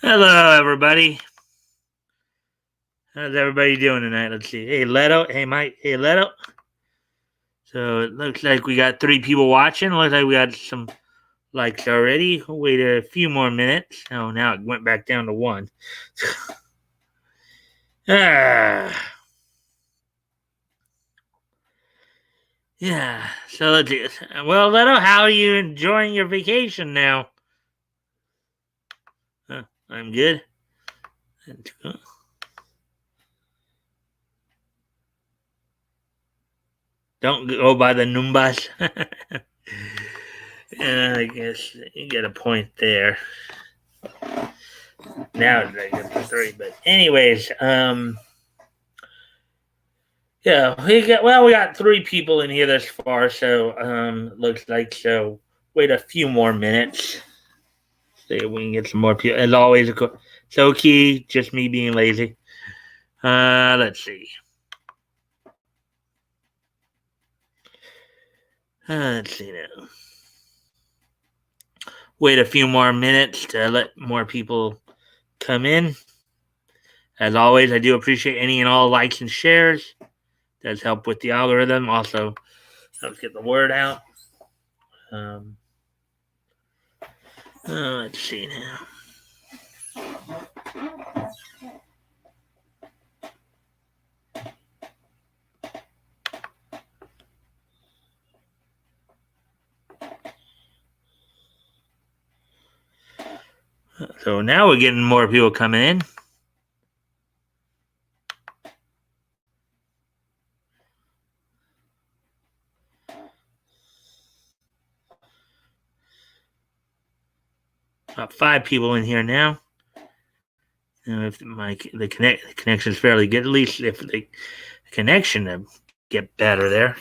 Hello, everybody. How's everybody doing tonight? Let's see. Hey, Leto. Hey, Mike. Hey, Leto. So it looks like we got 3 people watching. Looks like we got some likes already. We'll wait a few more minutes. Oh, now it went back down to 1. ah, yeah. So let's see. Well, Leto, how are you enjoying your vacation now? I'm good. Don't go by the numbers. I guess you get a point there. Now I get the 3, but anyways, yeah, we got 3 people in here thus far, so looks like so. Wait a few more minutes. See if we can get some more people. As always, so key, just me being lazy. Let's see. Let's see now. Wait a few more minutes to let more people come in. As always, I do appreciate any and all likes and shares. Does help with the algorithm. Also, helps get the word out. Um, let's see now. So now we're getting more people coming in. About 5 people in here now. If the connection is fairly good, at least if the connection to get better there.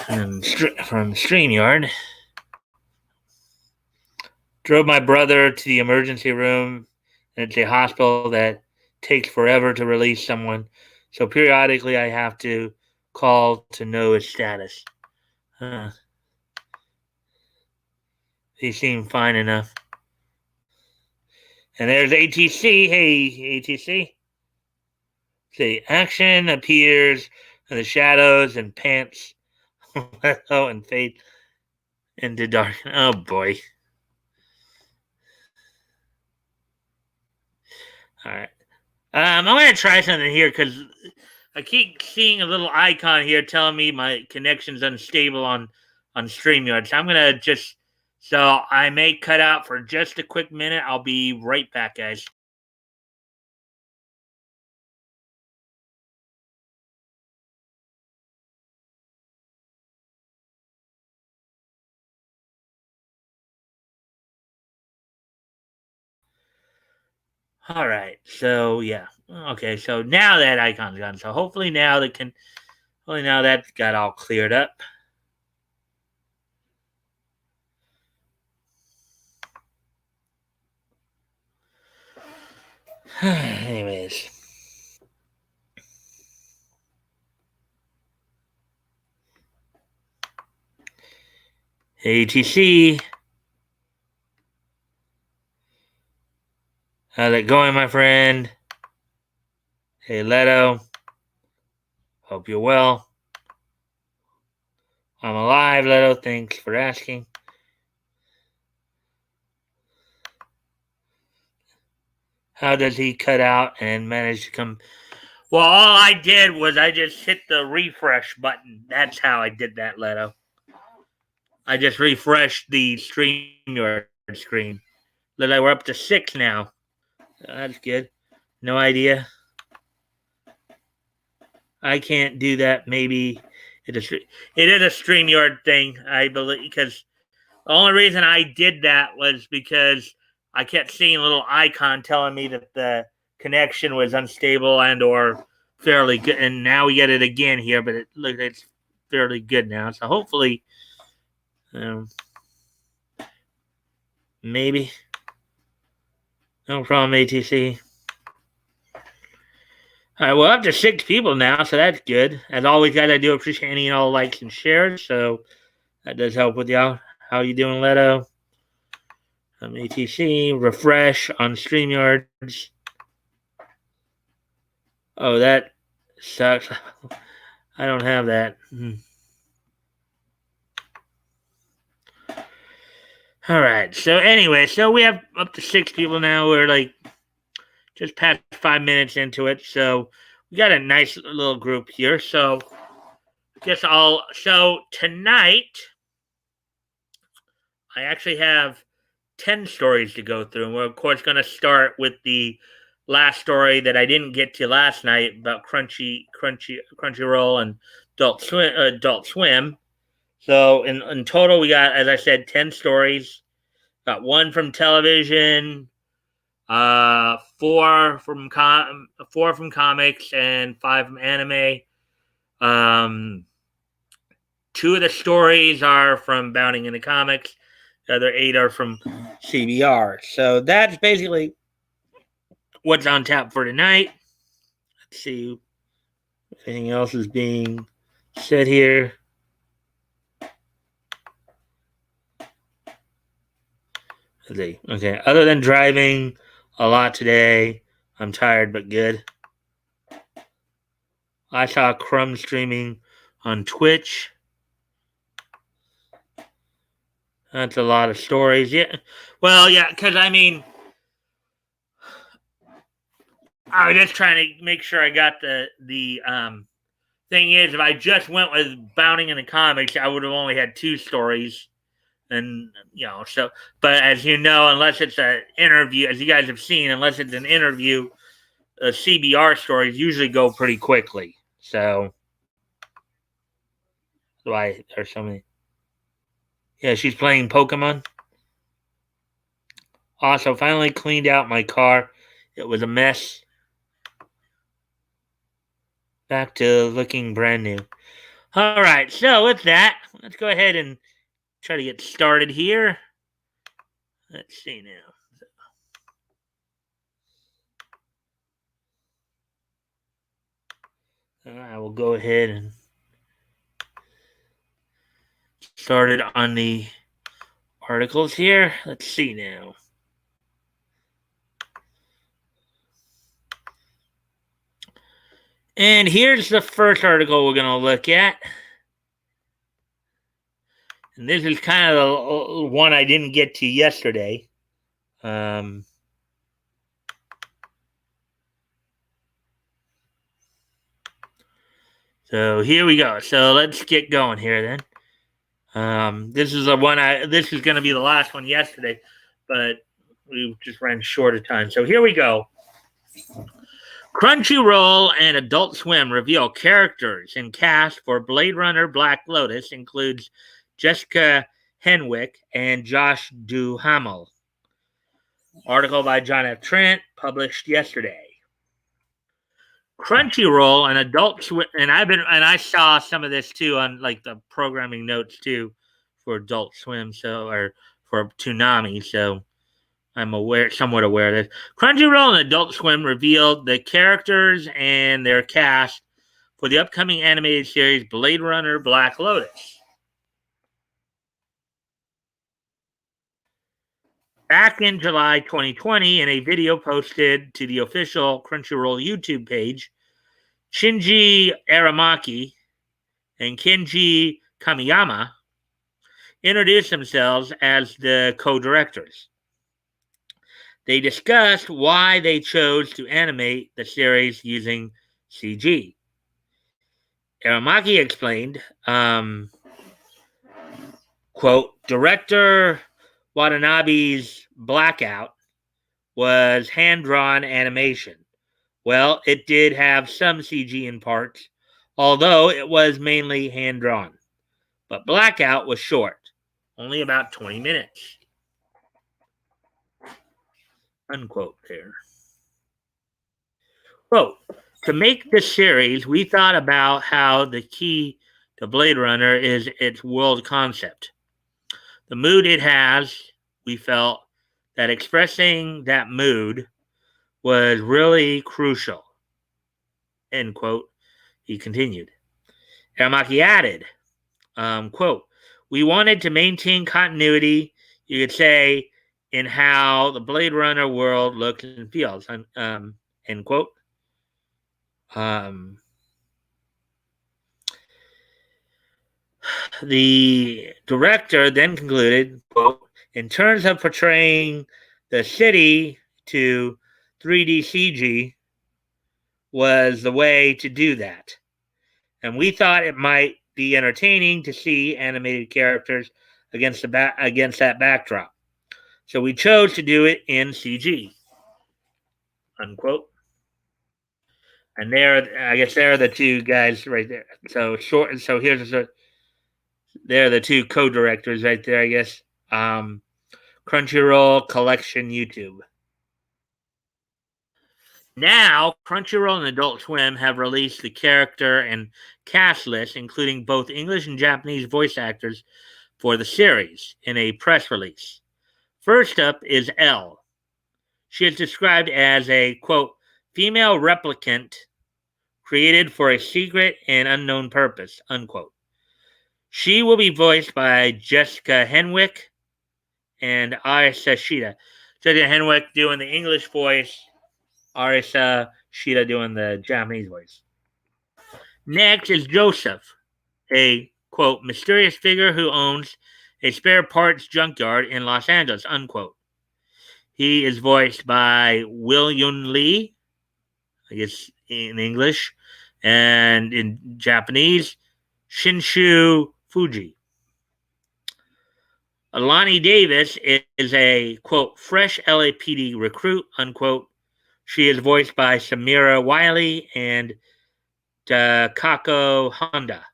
And from StreamYard, drove my brother to the emergency room, and it's a hospital that takes forever to release someone. So periodically, I have to call to know his status. He seemed fine enough. And there's ATC. Hey, ATC. See, action appears in the shadows and pants. Oh, and fade into dark. Oh boy. All right. I'm gonna try something here because I keep seeing a little icon here telling me my connection's unstable on StreamYard. So I'm gonna just so I may cut out for just a quick minute. I'll be right back, guys. All right. So yeah. Okay. So now that icon's gone. So hopefully now hopefully now that got all cleared up. Anyways. ATC. How's it going, my friend? Hey, Leto. Hope you're well. I'm alive, Leto. Thanks for asking. How does he cut out and manage to come? Well, all I did was I just hit the refresh button. That's how I did that, Leto. I just refreshed the StreamYard screen. Look like we're up to 6 now. That's good. No idea. I can't do that. Maybe it is a StreamYard thing, I believe, because the only reason I did that was because I kept seeing a little icon telling me that the connection was unstable and or fairly good. And now we get it again here, but it looks like it's fairly good now. So hopefully, um, maybe no problem, ATC. All right, well, up to 6 people now, so that's good. As always, guys, I do appreciate any and all likes and shares. So that does help with y'all. How you doing, Leto? ATC, refresh on StreamYards. Oh, that sucks. I don't have that. All right. So anyway, so we have up to 6 people now. We're like just past 5 minutes into it. So we got a nice little group here. So I guess so tonight I actually have 10 stories to go through. And we're of course going to start with the last story that I didn't get to last night about Crunchyroll and Adult Swim. So in total, we got, as I said, 10 stories. Got one from television, four from comics, and 5 from anime. Two of the stories are from Bounding in the Comics. The other 8 are from CBR. So that's basically what's on tap for tonight. Let's see if anything else is being said here. Okay. Other than driving a lot today, I'm tired but good. I saw Crumb streaming on Twitch. That's a lot of stories. Yeah. Well, yeah, because I was just trying to make sure I got the thing is, if I just went with Bounding in the Comics, I would have only had 2 stories. And, so, but as you know, unless it's an interview, as you guys have seen, unless it's an interview, CBR stories usually go pretty quickly. So, that's why there's so many. Yeah, she's playing Pokemon. Also, finally cleaned out my car. It was a mess. Back to looking brand new. All right, so with that, let's go ahead and try to get started here. Let's see now. I will go ahead and start it on the articles here. Let's see now. And here's the first article we're going to look at. And this is kind of the one I didn't get to yesterday. So here we go. So let's get going here then. This is this is going to be the last one yesterday, but we just ran short of time. So here we go. Crunchyroll and Adult Swim reveal characters and cast for Blade Runner Black Lotus includes Jessica Henwick and Josh Duhamel. Article by John F. Trent, published yesterday. Crunchyroll and Adult Swim, and I saw some of this too on like the programming notes too for Adult Swim, or for Toonami, so I'm somewhat aware of this. Crunchyroll and Adult Swim revealed the characters and their cast for the upcoming animated series Blade Runner Black Lotus. Back in July 2020, in a video posted to the official Crunchyroll YouTube page, Shinji Aramaki and Kenji Kamiyama introduced themselves as the co-directors. They discussed why they chose to animate the series using CG. Aramaki explained, quote, Director Watanabe's Blackout was hand-drawn animation. Well, it did have some CG in parts, although it was mainly hand-drawn. But Blackout was short, only about 20 minutes. Unquote there. Quote, to make this series, we thought about how the key to Blade Runner is its world concept. The mood it has, we felt that expressing that mood was really crucial. End quote. He continued. Aramaki added, quote, we wanted to maintain continuity. You could say in how the Blade Runner world looks and feels. End quote. Um, the director then concluded, quote, in terms of portraying the city to 3D CG was the way to do that. And we thought it might be entertaining to see animated characters against that backdrop. So we chose to do it in CG. Unquote. And I guess they're the two guys right there. So short. So they're the two co-directors right there. I guess. Crunchyroll Collection YouTube. Now, Crunchyroll and Adult Swim have released the character and cast list, including both English and Japanese voice actors for the series, in a press release. First up is Elle. She is described as a, quote, female replicant created for a secret and unknown purpose, unquote. She will be voiced by Jessica Henwick and Arisa Shida. Jessica Henwick doing the English voice, Arisa Shida doing the Japanese voice. Next is Joseph, a, quote, mysterious figure who owns a spare parts junkyard in Los Angeles, unquote. He is voiced by William Lee, I guess in English, and in Japanese, Shinshu Fuji. Alani Davis is a, quote, fresh LAPD recruit, unquote. She is voiced by Samira Wiley and Takako Honda.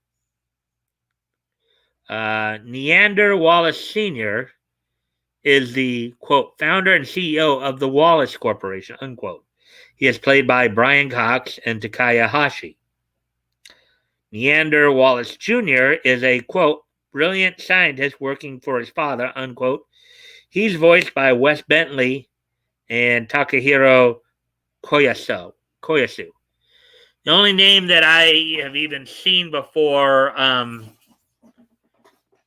Neander Wallace Sr. is the, quote, founder and CEO of the Wallace Corporation, unquote. He is played by Brian Cox and Takaya Hashi. Neander Wallace Jr. is a, quote, brilliant scientist working for his father, unquote. He's voiced by Wes Bentley and Takahiro Koyasu. The only name that I have even seen before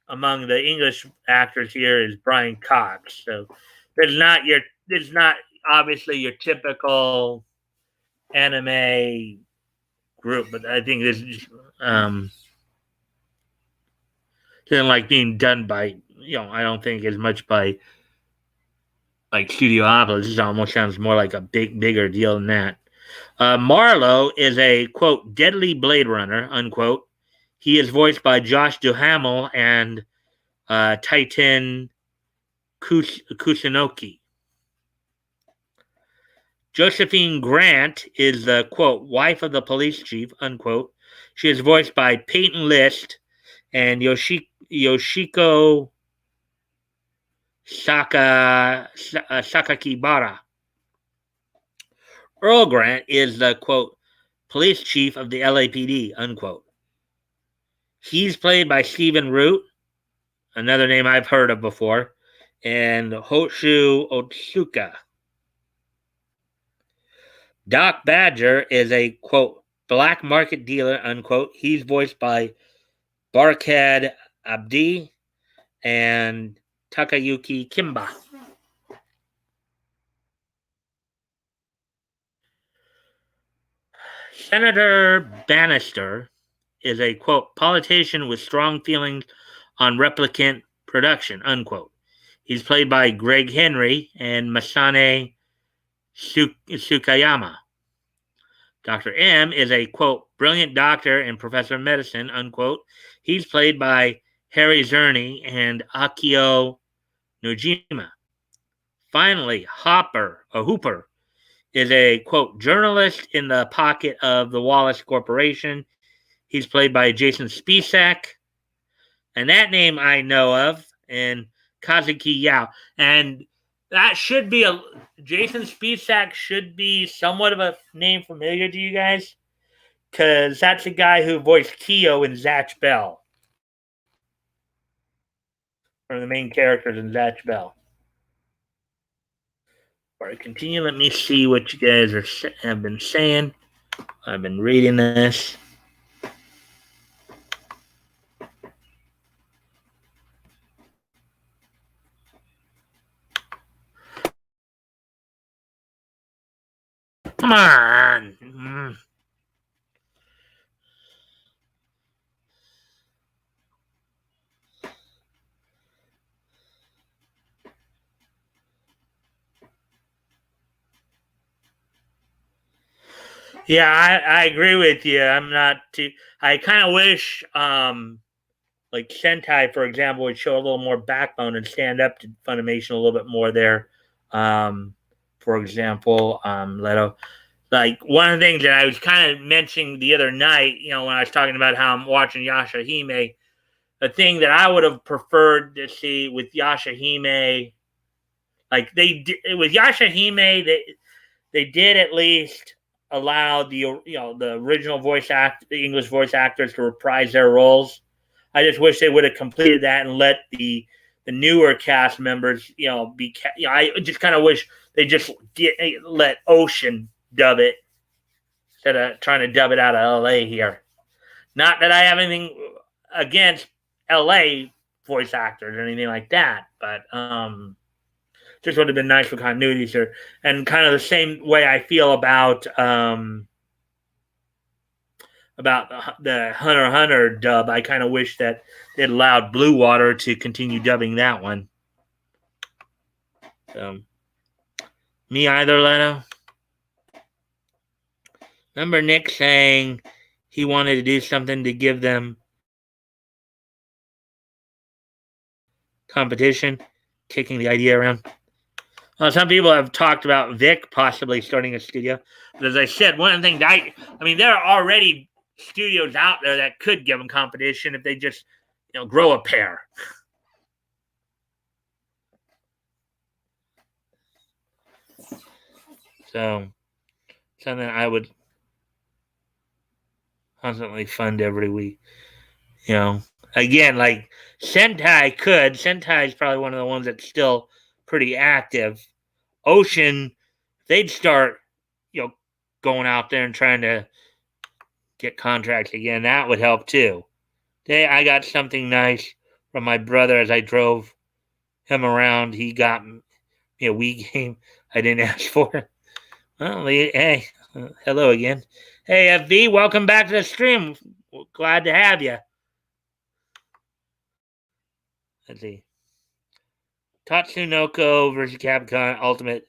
among the English actors here is Brian Cox. So there's not obviously your typical anime group, but I think this isn't like being done by, I don't think as much by like Studio Opera. This almost sounds more like a bigger deal than that. Marlowe is a, quote, deadly Blade Runner, unquote. He is voiced by Josh Duhamel and Titan Kusunoki. Josephine Grant is the, quote, wife of the police chief, unquote. She is voiced by Peyton List and Yoshiko Sakakibara. Earl Grant is the, quote, police chief of the LAPD, unquote. He's played by Stephen Root, another name I've heard of before, and Hoshu Otsuka. Doc Badger is a, quote, black market dealer, unquote. He's voiced by Barkad Abdi and Takayuki Kimba. Senator Bannister is a, quote, politician with strong feelings on replicant production, unquote. He's played by Greg Henry and Masane Sukayama. Dr. M is a, quote, brilliant doctor and professor of medicine, unquote. He's played by Harry Zerny and Akio Nojima. Finally, Hooper, is a, quote, journalist in the pocket of the Wallace Corporation. He's played by Jason Spisak. And that name I know of, and Kazuki Yao. And that should be Jason Spisak should be somewhat of a name familiar to you guys, because that's the guy who voiced Kyo in Zatch Bell. One of the main characters in Zatch Bell. Before I continue, let me see what you guys have been saying. I've been reading this. Yeah, I agree with you. I'm not too. I kind of wish, like Sentai, for example, would show a little more backbone and stand up to Funimation a little bit more there. Um, for example, Leto. Like one of the things that I was kind of mentioning the other night, when I was talking about how I'm watching Yashahime, the thing that I would have preferred to see with Yashahime, like with Yashahime, they did at least allow the original the English voice actors to reprise their roles. I just wish they would have completed that and let the newer cast members, be. I just kind of wish they just let Ocean dub it instead of trying to dub it out of L.A. here. Not that I have anything against L.A. voice actors or anything like that, but just would have been nice for continuity here. And kind of the same way I feel about the Hunter x Hunter dub. I kind of wish that it allowed Blue Water to continue dubbing that one. Me either, Leno. Remember Nick saying he wanted to do something to give them competition, kicking the idea around. Some people have talked about Vic possibly starting a studio. But as I said, one of the things there are already studios out there that could give them competition if they just, grow a pair. So, something I would constantly fund every week. Again, like Sentai could. Sentai is probably one of the ones that's still pretty active. Ocean, they'd start, going out there and trying to get contracts again. That would help too. Today, I got something nice from my brother as I drove him around. He got me a Wii game I didn't ask for. Well, hey, hello again. Hey, FV, welcome back to the stream. Glad to have you. Let's see. Tatsunoko versus Capcom Ultimate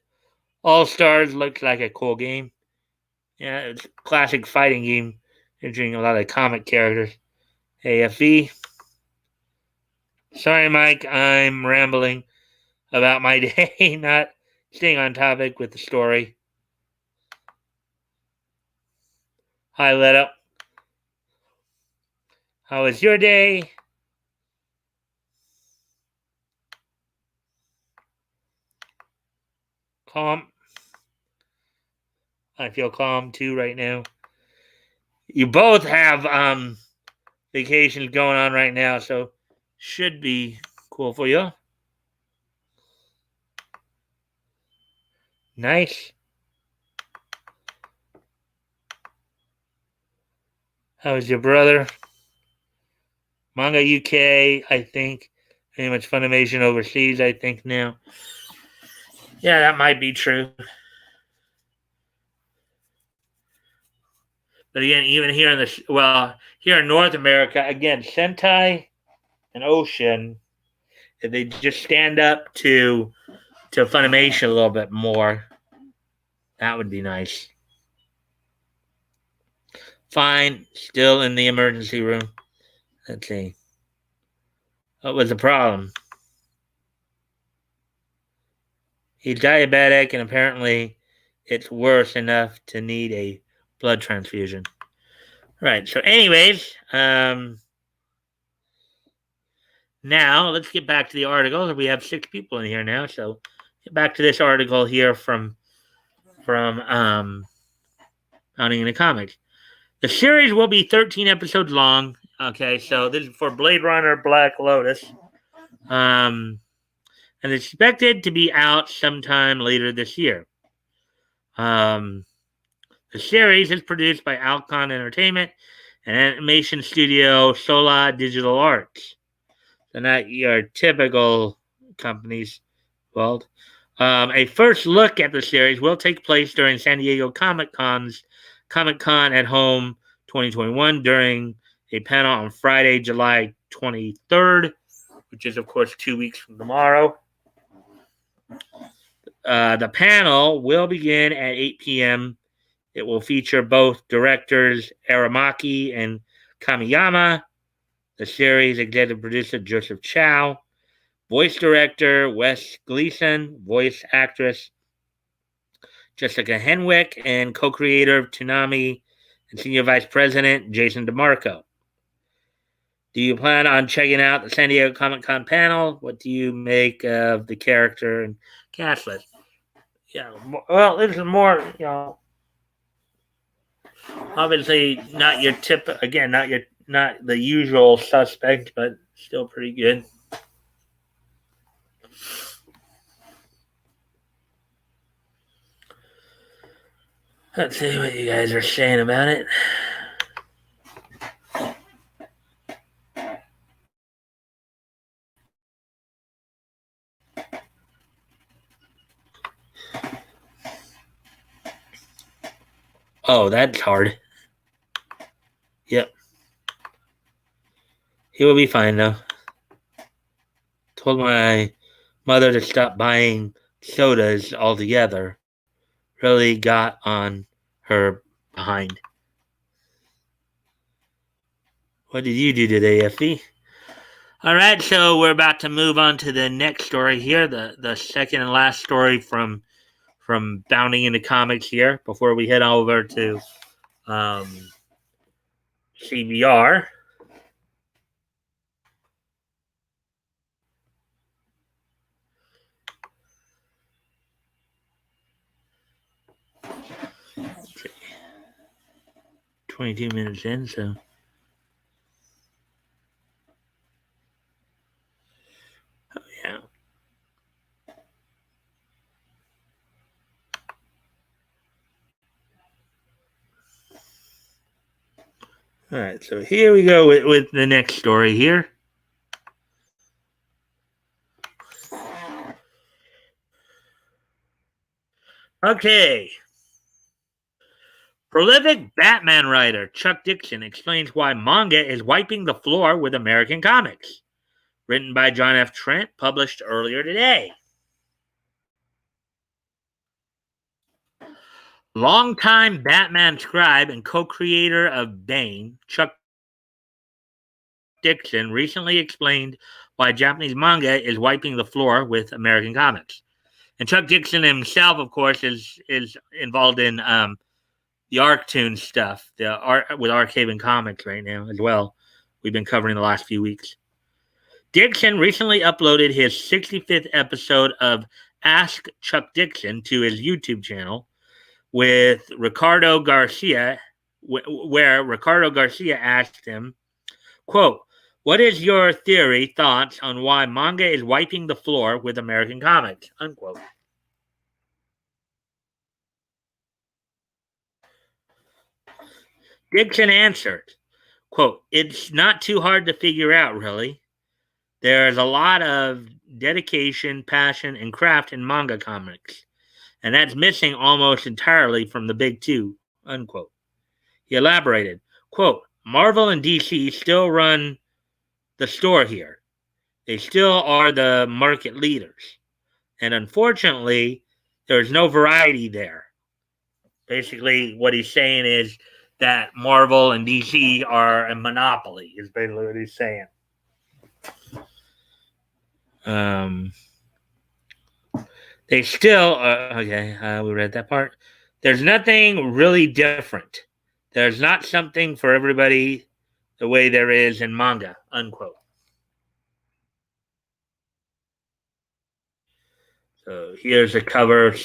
All Stars looks like a cool game. Yeah, it's a classic fighting game featuring a lot of comic characters. Hey, FV. Sorry, Mike, I'm rambling about my day, not staying on topic with the story. Hi, Leto. How was your day? Calm. I feel calm too right now. You both have vacations going on right now, so should be cool for you. Nice. How's your brother? Manga UK, I think. Pretty much Funimation overseas, I think now. Yeah, that might be true. But again, even here here in North America, again, Sentai and Ocean, if they just stand up to Funimation a little bit more, that would be nice. Fine, still in the emergency room. Let's see. What was the problem? He's diabetic, and apparently it's worse enough to need a blood transfusion. Right. So, anyways, now let's get back to the article. We have 6 people in here now, so get back to this article here from Founding in the Comics. The series will be 13 episodes long. Okay, so this is for Blade Runner Black Lotus. And it's expected to be out sometime later this year. The series is produced by Alcon Entertainment and animation studio Sola Digital Arts. So not your typical companies involved. A first look at the series will take place during San Diego Comic-Con at Home 2021 during a panel on Friday, July 23rd, which is, of course, 2 weeks from tomorrow. The panel will begin at 8 p.m. It will feature both directors Aramaki and Kamiyama, the series executive producer Joseph Chow, voice director Wes Gleason, voice actress Jessica Henwick, and co-creator of Toonami and senior vice president Jason DeMarco. Do you plan on checking out the San Diego Comic Con panel? What do you make of the character and cast list? Yeah, well, this is more, obviously not your tip. Again, not the usual suspect, but still pretty good. Let's see what you guys are saying about it. Oh, that's hard. Yep. He will be fine, though. Told my mother to stop buying sodas altogether. Really got on her behind. What did you do today, Effie? All right, so we're about to move on to the next story here, the second and last story from Bounding into Comics here, before we head over to CBR. Okay. 22 minutes in, so. Oh, yeah. All right, so here we go with the next story here. Okay. Prolific Batman writer Chuck Dixon explains why manga is wiping the floor with American comics. Written by John F. Trent, published earlier today. Longtime Batman scribe and co-creator of Bane, Chuck Dixon recently explained why Japanese manga is wiping the floor with American comics. And Chuck Dixon himself, of course, is involved in the Arctoon stuff, with Archaven Comics right now as well. We've been covering the last few weeks. Dixon recently uploaded his 65th episode of Ask Chuck Dixon to his YouTube channel with Ricardo Garcia, where Ricardo Garcia asked him, quote, "What is your theory, thoughts on why manga is wiping the floor with American comics?" Unquote. Dixon answered, quote, "It's not too hard to figure out, really. There's a lot of dedication, passion, and craft in manga comics, and that's missing almost entirely from the big two," unquote. He elaborated, quote, "Marvel and DC still run the store here. They still are the market leaders. And unfortunately, there's no variety there." Basically, what he's saying is that Marvel and DC are a monopoly, is basically what he's saying. They still, we read that part. There's nothing really different. There's not something for everybody the way there is in manga, unquote. So here's a cover,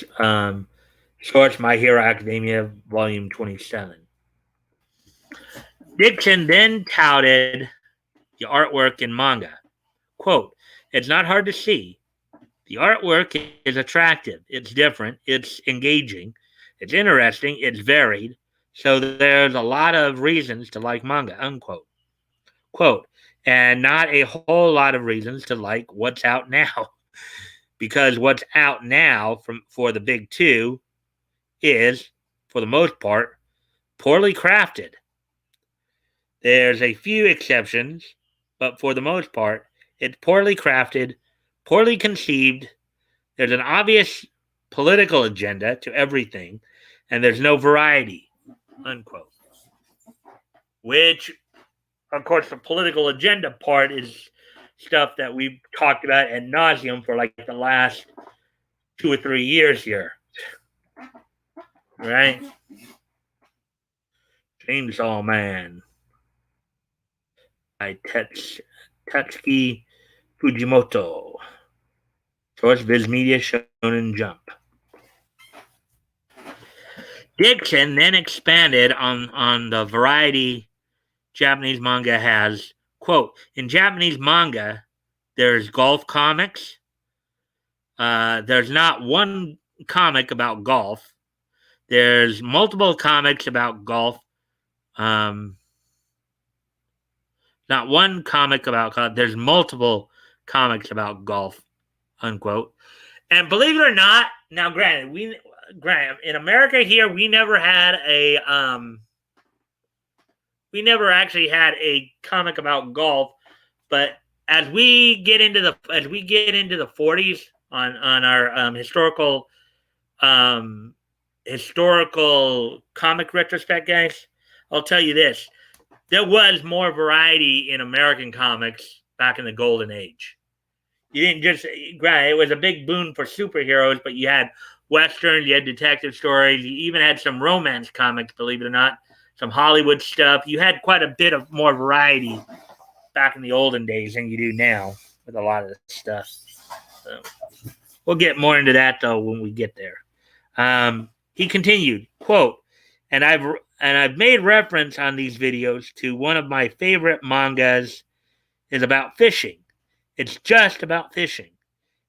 Source My Hero Academia, Volume 27. Dixon then touted the artwork in manga. Quote, "It's not hard to see. The artwork is attractive. It's different. It's engaging. It's interesting. It's varied. So there's a lot of reasons to like manga," unquote. Quote, "And not a whole lot of reasons to like what's out now. Because what's out now for the big two is, for the most part, poorly crafted. There's a few exceptions, but for the most part, it's poorly crafted, poorly conceived. There's an obvious political agenda to everything, and there's no variety, unquote. Which, of course, the political agenda part is stuff that we've talked about ad nauseum for like the last 2 or 3 years here. Right? Chainsaw Man by Tatsuki Fujimoto. Source Viz Media Shonen Jump. Dixon then expanded on the variety Japanese manga has. Quote, in Japanese manga, there's golf comics. There's not one comic about golf. There's multiple comics about golf. Not one comic about golf. There's multiple comics about golf, unquote. And believe it or not, now granted, in America here, we never actually had a comic about golf, but as we get into the 40s on our historical comic retrospect, guys, I'll tell you this: there was more variety in American comics back in the golden age. You didn't just, granted, it was a big boon for superheroes, but you had westerns, you had detective stories, you even had some romance comics, believe it or not, some Hollywood stuff. You had quite a bit of more variety back in the olden days than you do now with a lot of this stuff. So, we'll get more into that though when we get there. He continued, quote, and I've made reference on these videos to one of my favorite mangas is about fishing. It's just about fishing.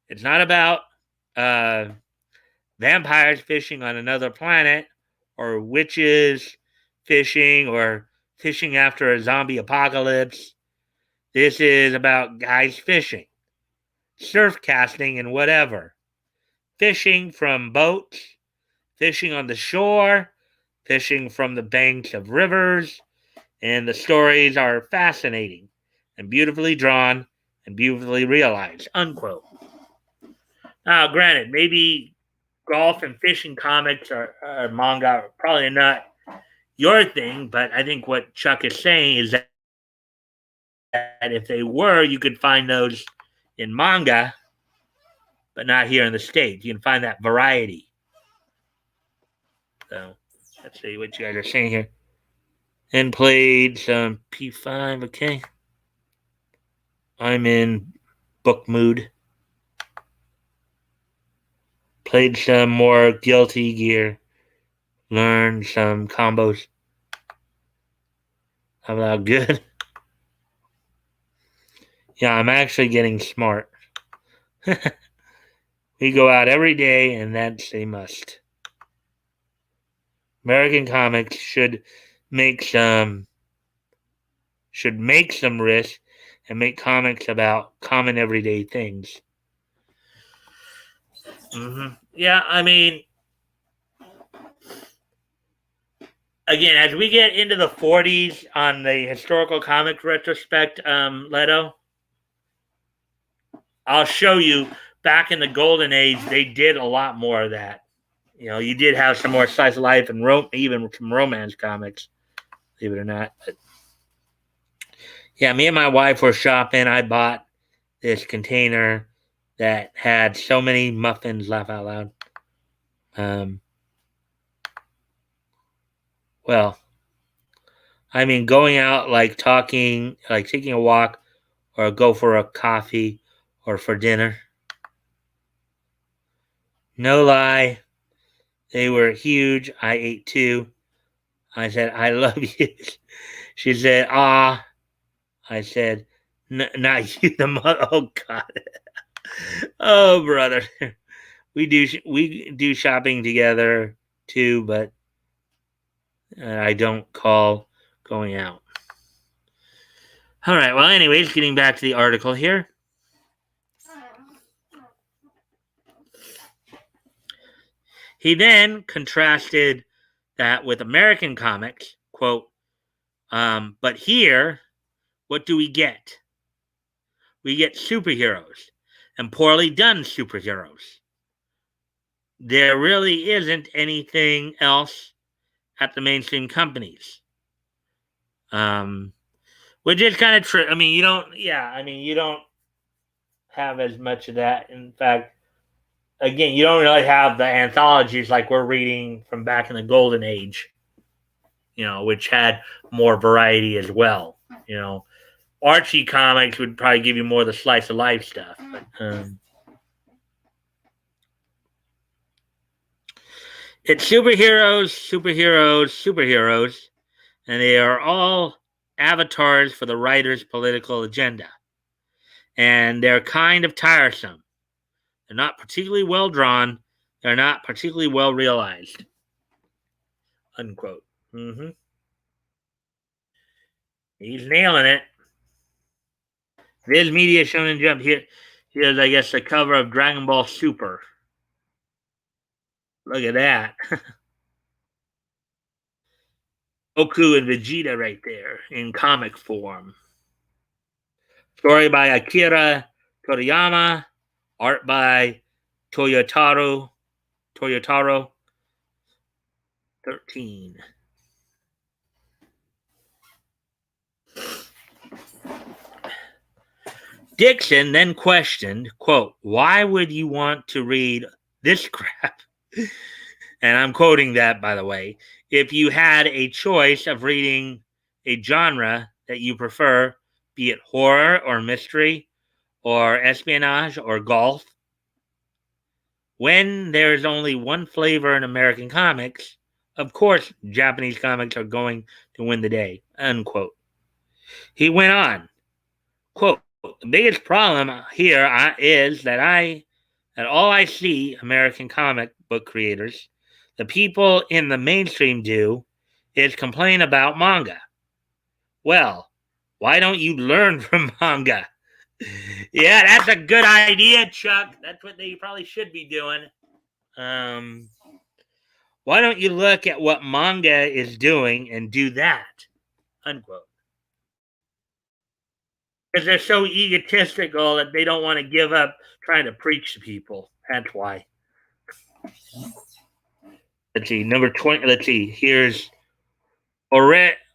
It's not about vampires fishing on another planet or witches fishing or fishing after a zombie apocalypse. This is about guys fishing, surf casting, and whatever. Fishing from boats, fishing on the shore, fishing from the banks of rivers, and the stories are fascinating and beautifully drawn and beautifully realized, unquote. Now, granted, maybe golf and fishing comics or manga are probably not your thing, but I think what Chuck is saying is that if they were, you could find those in manga, but not here in the States. You can find that variety. So, let's see what you guys are saying here. And played some P5, okay. I'm in book mood. Played some more Guilty Gear. Learned some combos. How about good? Yeah, I'm actually getting smart. We go out every day, and that's a must. American comics should make some risk and make comics about common everyday things. Mm-hmm. Yeah, I mean, again, as we get into the 40s on the historical comic retrospect, Leto, I'll show you back in the golden age, they did a lot more of that. You know, you did have some more slice of life and even some romance comics, believe it or not. But yeah, me and my wife were shopping. I bought this container that had so many muffins, laugh out loud. Well, I mean, going out, like talking, like taking a walk or go for a coffee or for dinner. No lie, they were huge. I ate 2. I said, I love you. She said, ah. I said, not you, the mother. Oh, God. Oh, brother. We do shopping together too, but I don't call going out. All right. Well, anyways, getting back to the article here. He then contrasted that with American comics, quote, but here, what do we get? We get superheroes and poorly done superheroes. there really isn't anything else at the mainstream companies. Um, which is kind of true. I mean, you don't, yeah, I mean, you don't have as much of that. In fact, again, you don't really have the anthologies like we're reading from back in the golden age, which had more variety as well. Archie comics would probably give you more of the slice of life stuff. But, it's superheroes, superheroes, superheroes, and they are all avatars for the writer's political agenda. And they're kind of tiresome. They're not particularly well drawn. They're not particularly well realized. Unquote. Mm-hmm. He's nailing it. Viz Media Shonen Jump. Here's, I guess, the cover of Dragon Ball Super. Look at that. Goku and Vegeta right there in comic form. Story by Akira Toriyama. Art by Toyotaro 13. Dixon then questioned, quote, why would you want to read this crap? And I'm quoting that, by the way. If you had a choice of reading a genre that you prefer, be it horror or mystery or espionage or golf, when there's only one flavor in American comics, of course, Japanese comics are going to win the day, unquote. He went on, quote, the biggest problem here is that all I see American comic book creators, the people in the mainstream do, is complain about manga. Well, why don't you learn from manga? Yeah, that's a good idea, Chuck. That's what they probably should be doing. Why don't you look at what manga is doing and do that? Unquote. Because they're so egotistical that they don't want to give up trying to preach to people. That's why. Let's see, number 20. Let's see, here's Ore-sama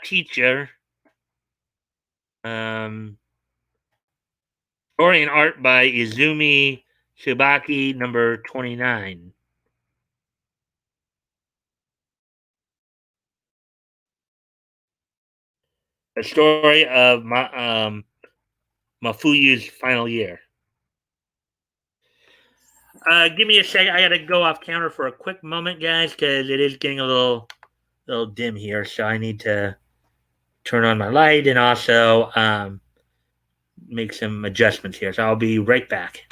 Teacher. Story and art by Izumi Shibaki, number 29. A story of Mafuyu's final year. Give me a second. I got to go off counter for a quick moment, guys, because it is getting a little dim here. So I need to turn on my light and also make some adjustments here. So I'll be right back.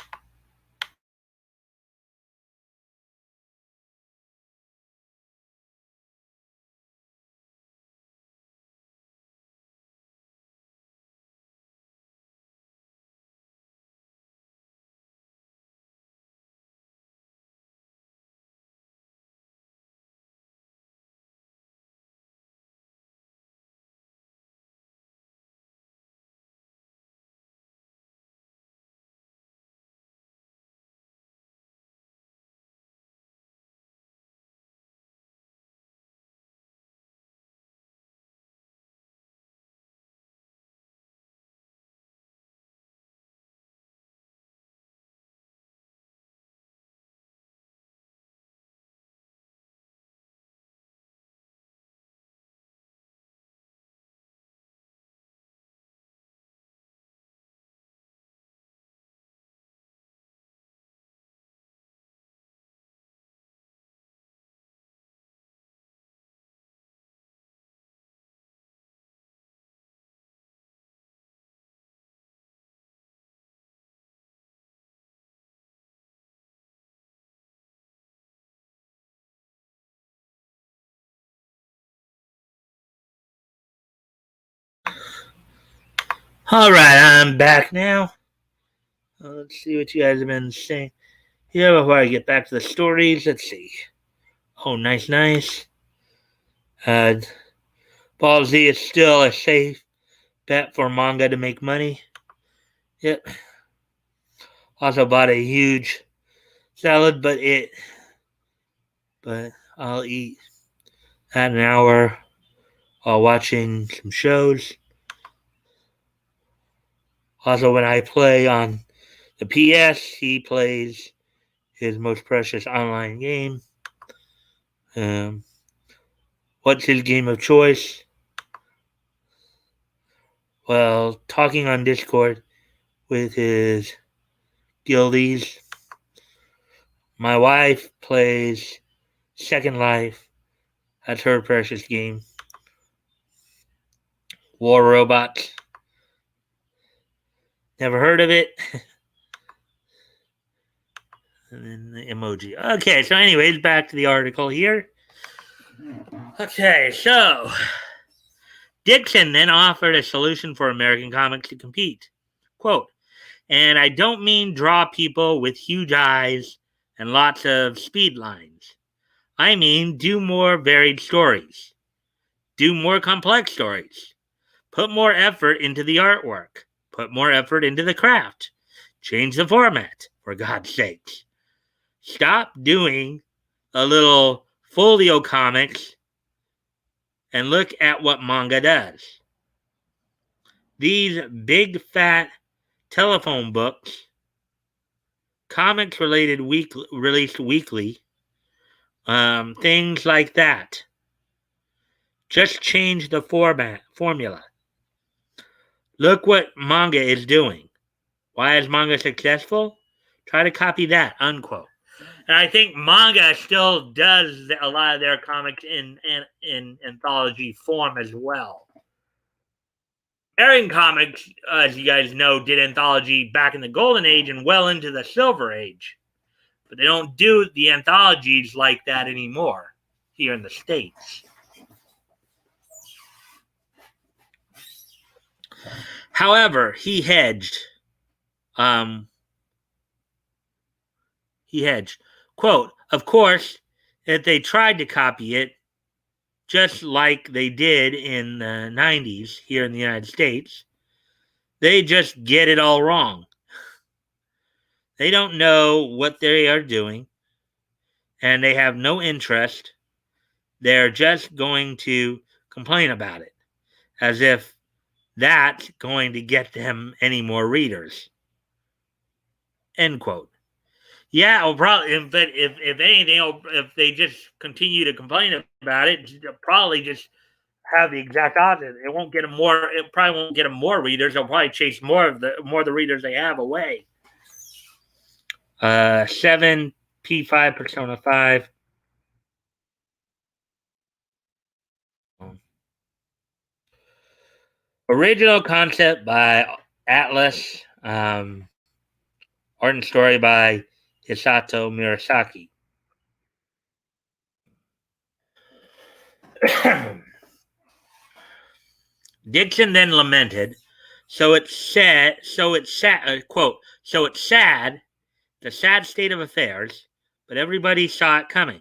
All right, I'm back now. Let's see what you guys have been saying here before I get back to the stories. Let's see. Oh, nice, nice. Ball Z is still a safe bet for manga to make money. Yep. Also bought a huge salad, but I'll eat at an hour while watching some shows. Also, when I play on the PS, he plays his most precious online game. Um, what's his game of choice? Well, talking on Discord with his guildies. My wife plays Second Life. That's her precious game. War Robots. Never heard of it. And then the emoji. Okay, so anyways, back to the article here. Okay, so Dixon then offered a solution for American comics to compete. Quote, and I don't mean draw people with huge eyes and lots of speed lines. I mean do more varied stories. Do more complex stories. Put more effort into the artwork. Put more effort into the craft. Change the format, for God's sakes. Stop doing a little folio comics and look at what manga does. These big fat telephone books, comics released weekly, things like that. Just change the formula. Look what manga is doing. Why is manga successful? Try to copy that, unquote. And I think manga still does a lot of their comics in anthology form as well. American comics, as you guys know, did anthology back in the golden age and well into the silver age. But they don't do the anthologies like that anymore here in the States. However, he hedged. Quote, of course, if they tried to copy it, just like they did in the 90s here in the United States, they just get it all wrong. They don't know what they are doing, and they have no interest. They're just going to complain about it, as if that's going to get them any more readers. End quote. Yeah, well, probably. But if anything, if they just continue to complain about it, they'll probably just have the exact opposite. It won't get them more. It probably won't get them more readers. They'll probably chase more of the readers they have away. 7 P5 Persona 5. Original concept by Atlas. Art and story by Hisato Murasaki. Dixon then lamented, quote, so it's sad, the sad state of affairs, but everybody saw it coming.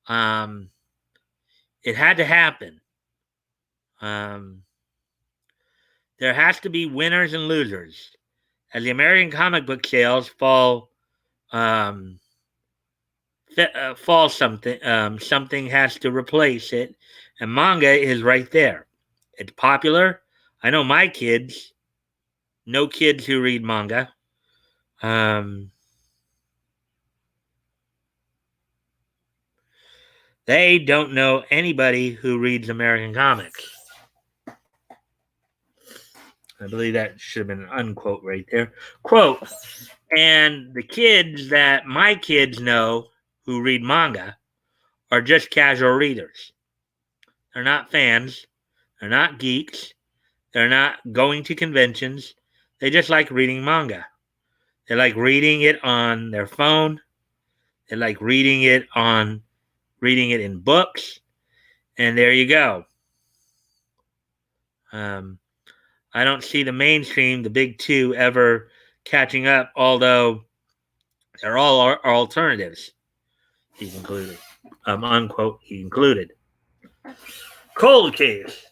It had to happen. There has to be winners and losers. As the American comic book sales fall something has to replace it, and manga is right there. It's popular. I know my kids, no kids who read manga. They don't know anybody who reads American comics. I believe that should have been an unquote right there. Quote, and the kids that my kids know who read manga are just casual readers. They're not fans. They're not geeks. They're not going to conventions. They just like reading manga. They like reading it on their phone. They like reading it in books. And there you go. I don't see the mainstream, the big two, ever catching up, although they're all alternatives. He concluded. Unquote, he concluded. Cold case.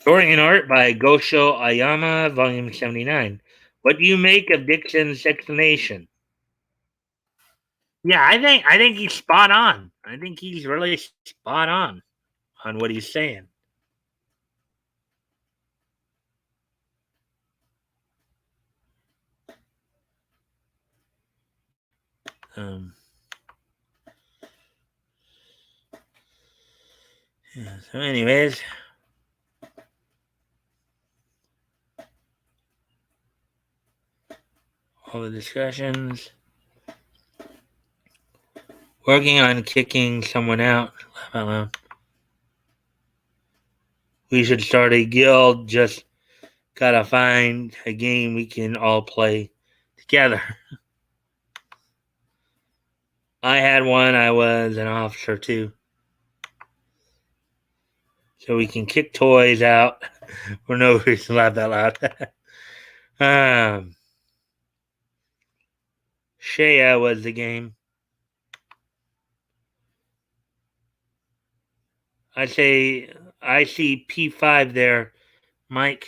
Story and art by Gosho Ayama, Volume 79. What do you make of Dixon's explanation? Yeah, I think he's spot on. I think he's really spot on what he's saying. Um, yeah, so, anyways, all the discussions. Working on kicking someone out. We should start a guild. Just gotta find a game we can all play together. I had one. I was an officer too. So we can kick toys out for no reason. Laugh that loud. Shea was the game. I see P5 there, Mike.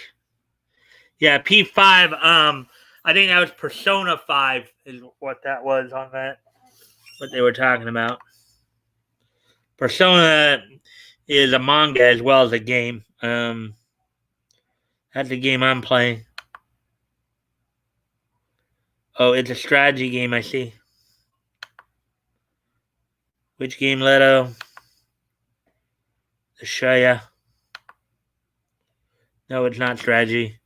Yeah, P5. I think that was Persona 5 is what that was on that. What they were talking about. Persona is a manga as well as a game. That's the game I'm playing. Oh, it's a strategy game. I see. Which game, Leto? The Shaya. No, it's not strategy.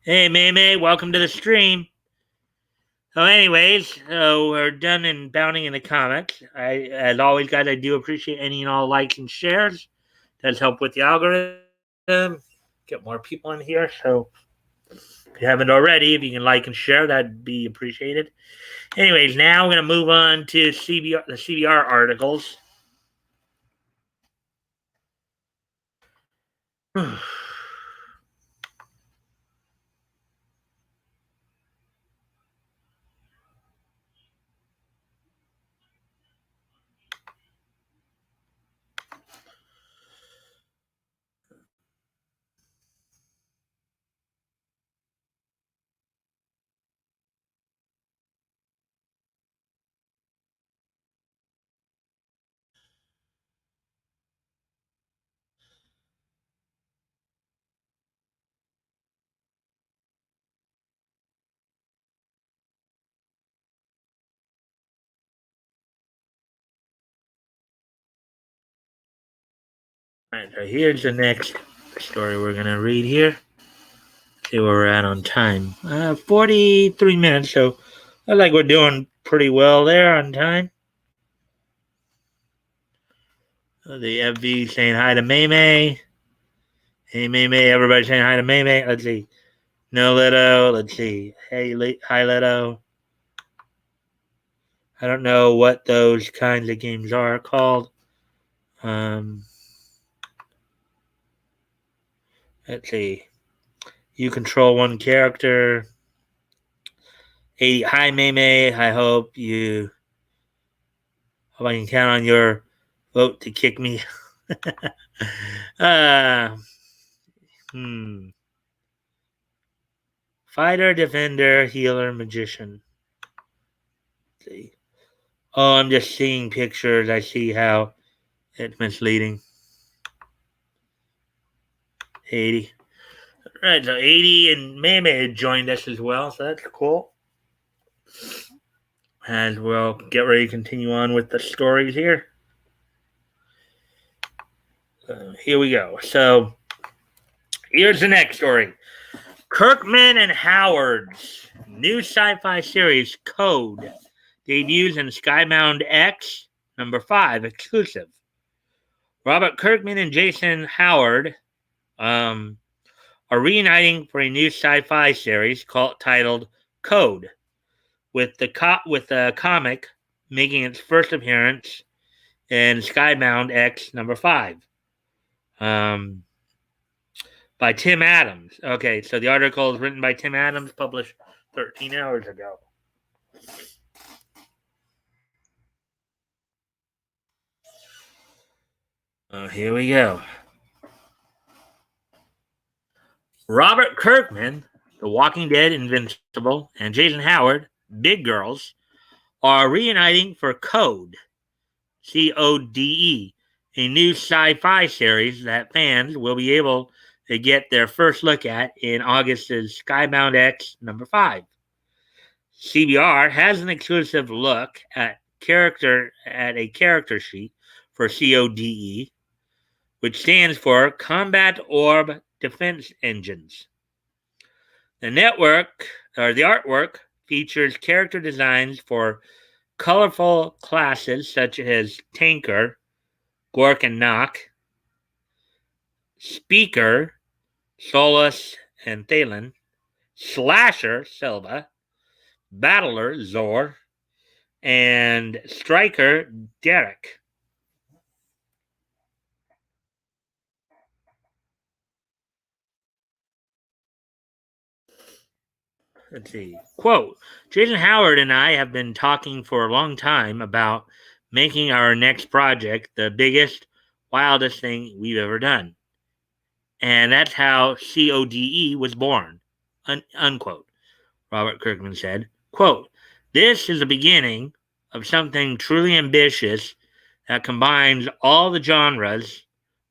Hey, May, welcome to the stream. So, anyways, we're done in bounding in the comments. As always, guys, I do appreciate any and all likes and shares. Does help with the algorithm. Get more people in here. So, if you haven't already, if you can like and share, that'd be appreciated. Anyways, now we're going to move on to the CBR articles. All right, so here's the next story we're going to read here. See where we're at on time. 43 minutes, so I like we're doing pretty well there on time. The FV saying hi to May. Hey, May, everybody saying hi to May. Let's see. No, Leto. Let's see. Hey, hi, Leto. I don't know what those kinds of games are called. Let's see. You control one character. 80. Hi, May. I hope I can count on your vote to kick me. uh, hmm. Fighter, defender, healer, magician. Let's see. Oh, I'm just seeing pictures. I see how it's misleading. 80. All right, so 80 and May joined us as well, so that's cool. And we'll get ready to continue on with the stories here. Here we go. So here's the next story. Kirkman and Howard's new sci-fi series Code debuts in Skybound X #5 exclusive. Robert Kirkman and Jason Howard are reuniting for a new sci-fi series titled Code, with the comic making its first appearance in Skybound X #5. By Tim Adams. Okay, so the article is written by Tim Adams, published 13 hours ago. Here we go. Robert Kirkman, The Walking Dead, Invincible, and Jason Howard, Big Girls, are reuniting for Code, a new sci fi series that fans will be able to get their first look at in August's Skybound X number 5. CBR has an exclusive look at a character sheet for CODE, which stands for Combat Orb Defense Engines. The artwork features character designs for colorful classes such as Tanker, Gork and Nock, Speaker, Solus and Thalen, Slasher, Silva, Battler, Zor, and Striker, Derek. Let's see. Quote, Jason Howard and I have been talking for a long time about making our next project the biggest, wildest thing we've ever done. And that's how CODE was born. Unquote. Robert Kirkman said. Quote, this is the beginning of something truly ambitious that combines all the genres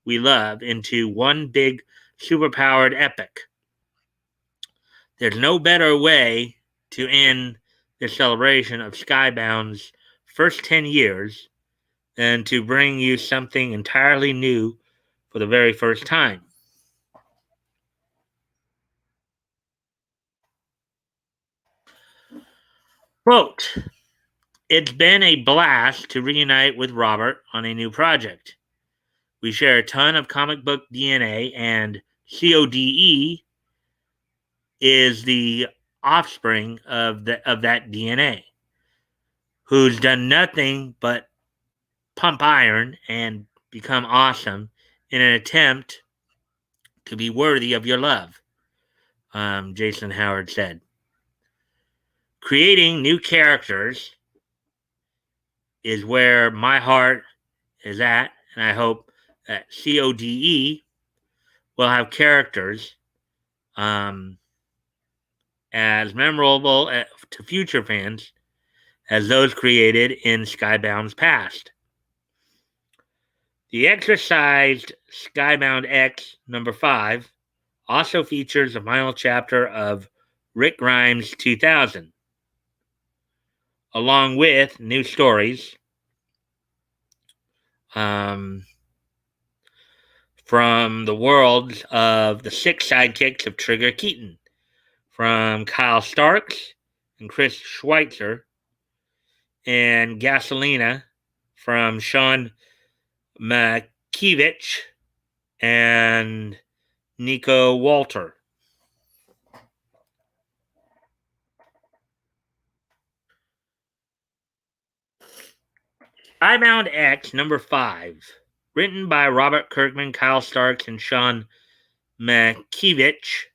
we love into one big superpowered epic. There's no better way to end the celebration of Skybound's first 10 years than to bring you something entirely new for the very first time. Quote, it's been a blast to reunite with Robert on a new project. We share a ton of comic book DNA, and CODE is the offspring of that DNA, who's done nothing but pump iron and become awesome in an attempt to be worthy of your love, Jason Howard said. Creating new characters is where my heart is at, and I hope that CODE will have characters as memorable to future fans as those created in Skybound's past. The exercised Skybound X number 5 also features the final chapter of Rick Grimes 2000, along with new stories from the worlds of the 6 sidekicks of Trigger Keaton, from Kyle Starks and Chris Schweitzer, and Gasolina from Sean Makiewicz and Nico Walter. Skybound X number 5, written by Robert Kirkman, Kyle Starks, and Sean Makiewicz.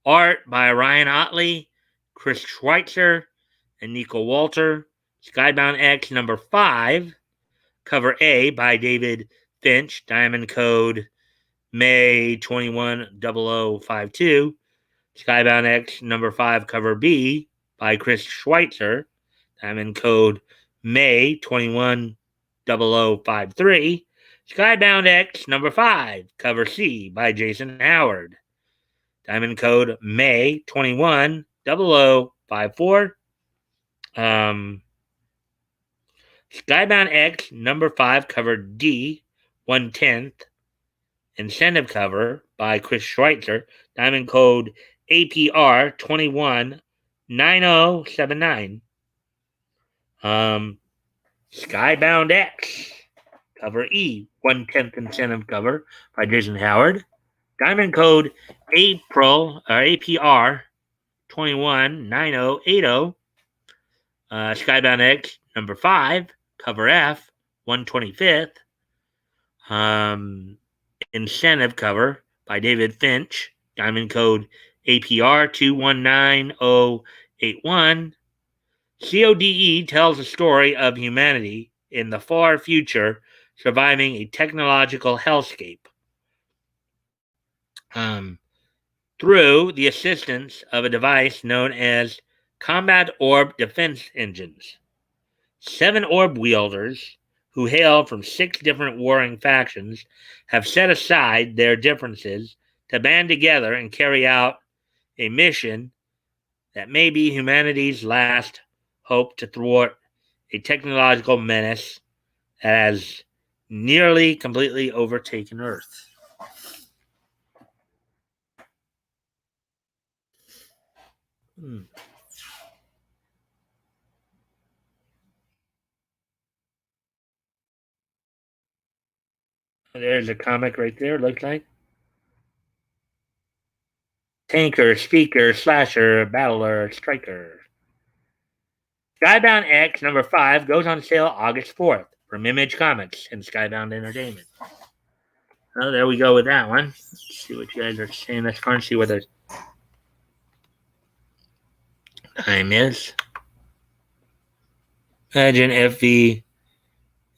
Art by Ryan Otley, Chris Schweitzer, and Nico Walter. Skybound X number 5, cover A by David Finch, Diamond Code May 210052. Skybound X number 5, cover B by Chris Schweitzer, Diamond Code May 210053. Skybound X number 5, cover C by Jason Howard, Diamond Code May 210054. Skybound X number 5, cover D, 1/10, incentive cover by Chris Schweitzer, Diamond Code APR 219079. Skybound X, cover E, 1/10 incentive cover by Jason Howard, Diamond Code APR 219080. Skybound X number 5, cover F, 1/25th. Incentive cover by David Finch, Diamond Code APR 219081. CODE tells a story of humanity in the far future surviving a technological hellscape. through the assistance of a device known as combat orb defense engines. 7 orb wielders, who hail from 6 different warring factions, have set aside their differences to band together and carry out a mission that may be humanity's last hope to thwart a technological menace that has nearly completely overtaken Earth. Hmm. There's a comic right there, looks like. Tanker, speaker, slasher, battler, striker. Skybound X number 5 goes on sale August 4th from Image Comics and Skybound Entertainment. Oh, there we go with that one. Let's see what you guys are saying. Let's try and see what the time is. Imagine if the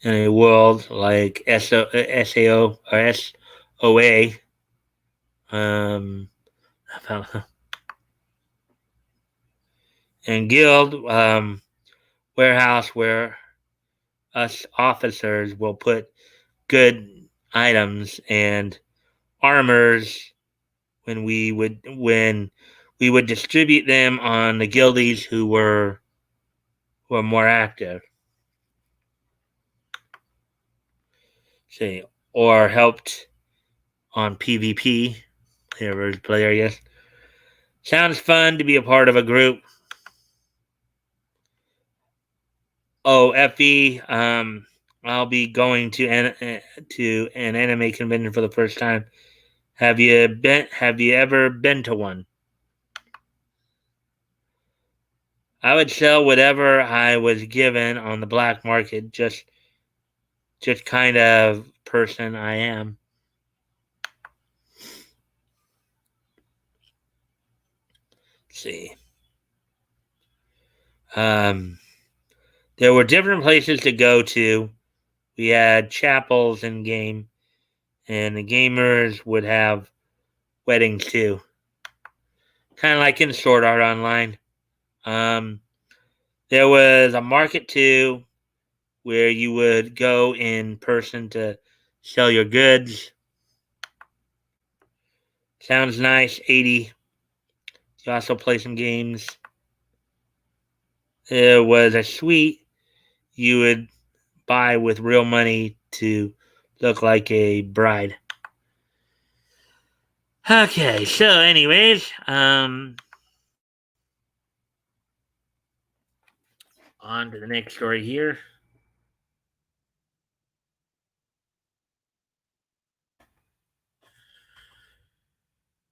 in a world like SAO or SOA, um, and Guild warehouse where us officers will put good items and armors when we would distribute them on the guildies who were more active. See, or helped on PvP. Whoever's player, yes. Sounds fun to be a part of a group. Oh, FE. I'll be going to an anime convention for the first time. Have you ever been to one? I would sell whatever I was given on the black market. Just kind of person I am. Let's see. Um, there were different places to go to. We had chapels in game, and the gamers would have weddings too, kind of like in Sword Art Online. Um, there was a market too, where you would go in person to sell your goods. Sounds nice. 80. You also play some games. There was a suite you would buy with real money to look like a bride. Okay, so anyways, on to the next story here.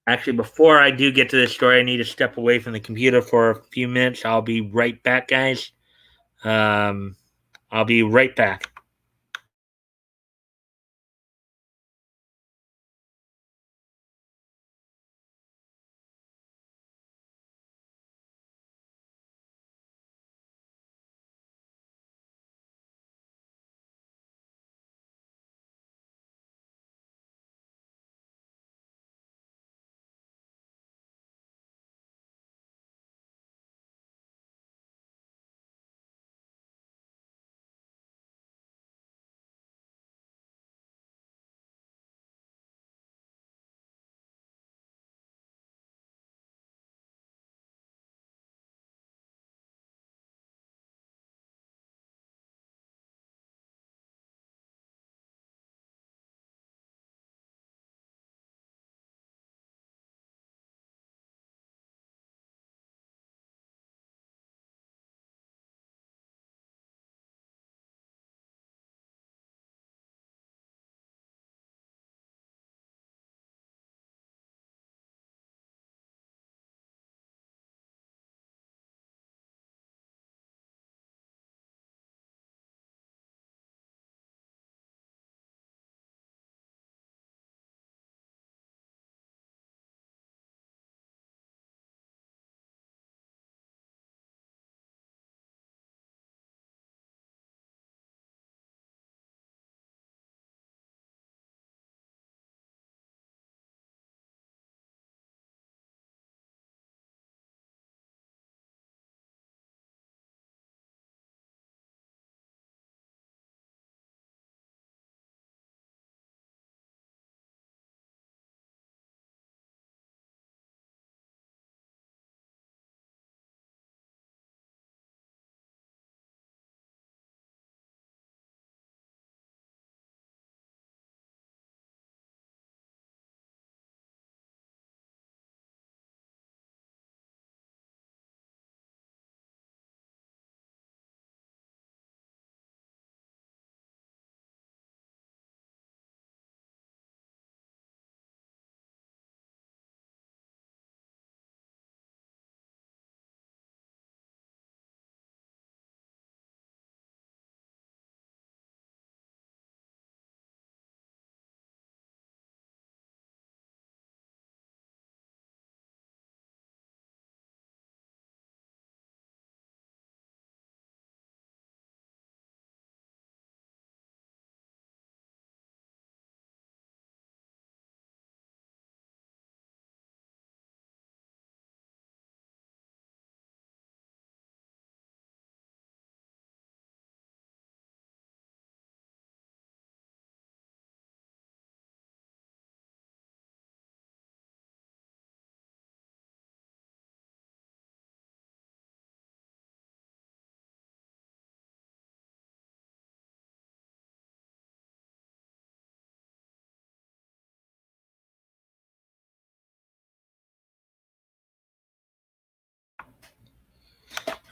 Actually, before I do get to this story, I need to step away from the computer for a few minutes. I'll be right back, guys. Um, I'll be right back.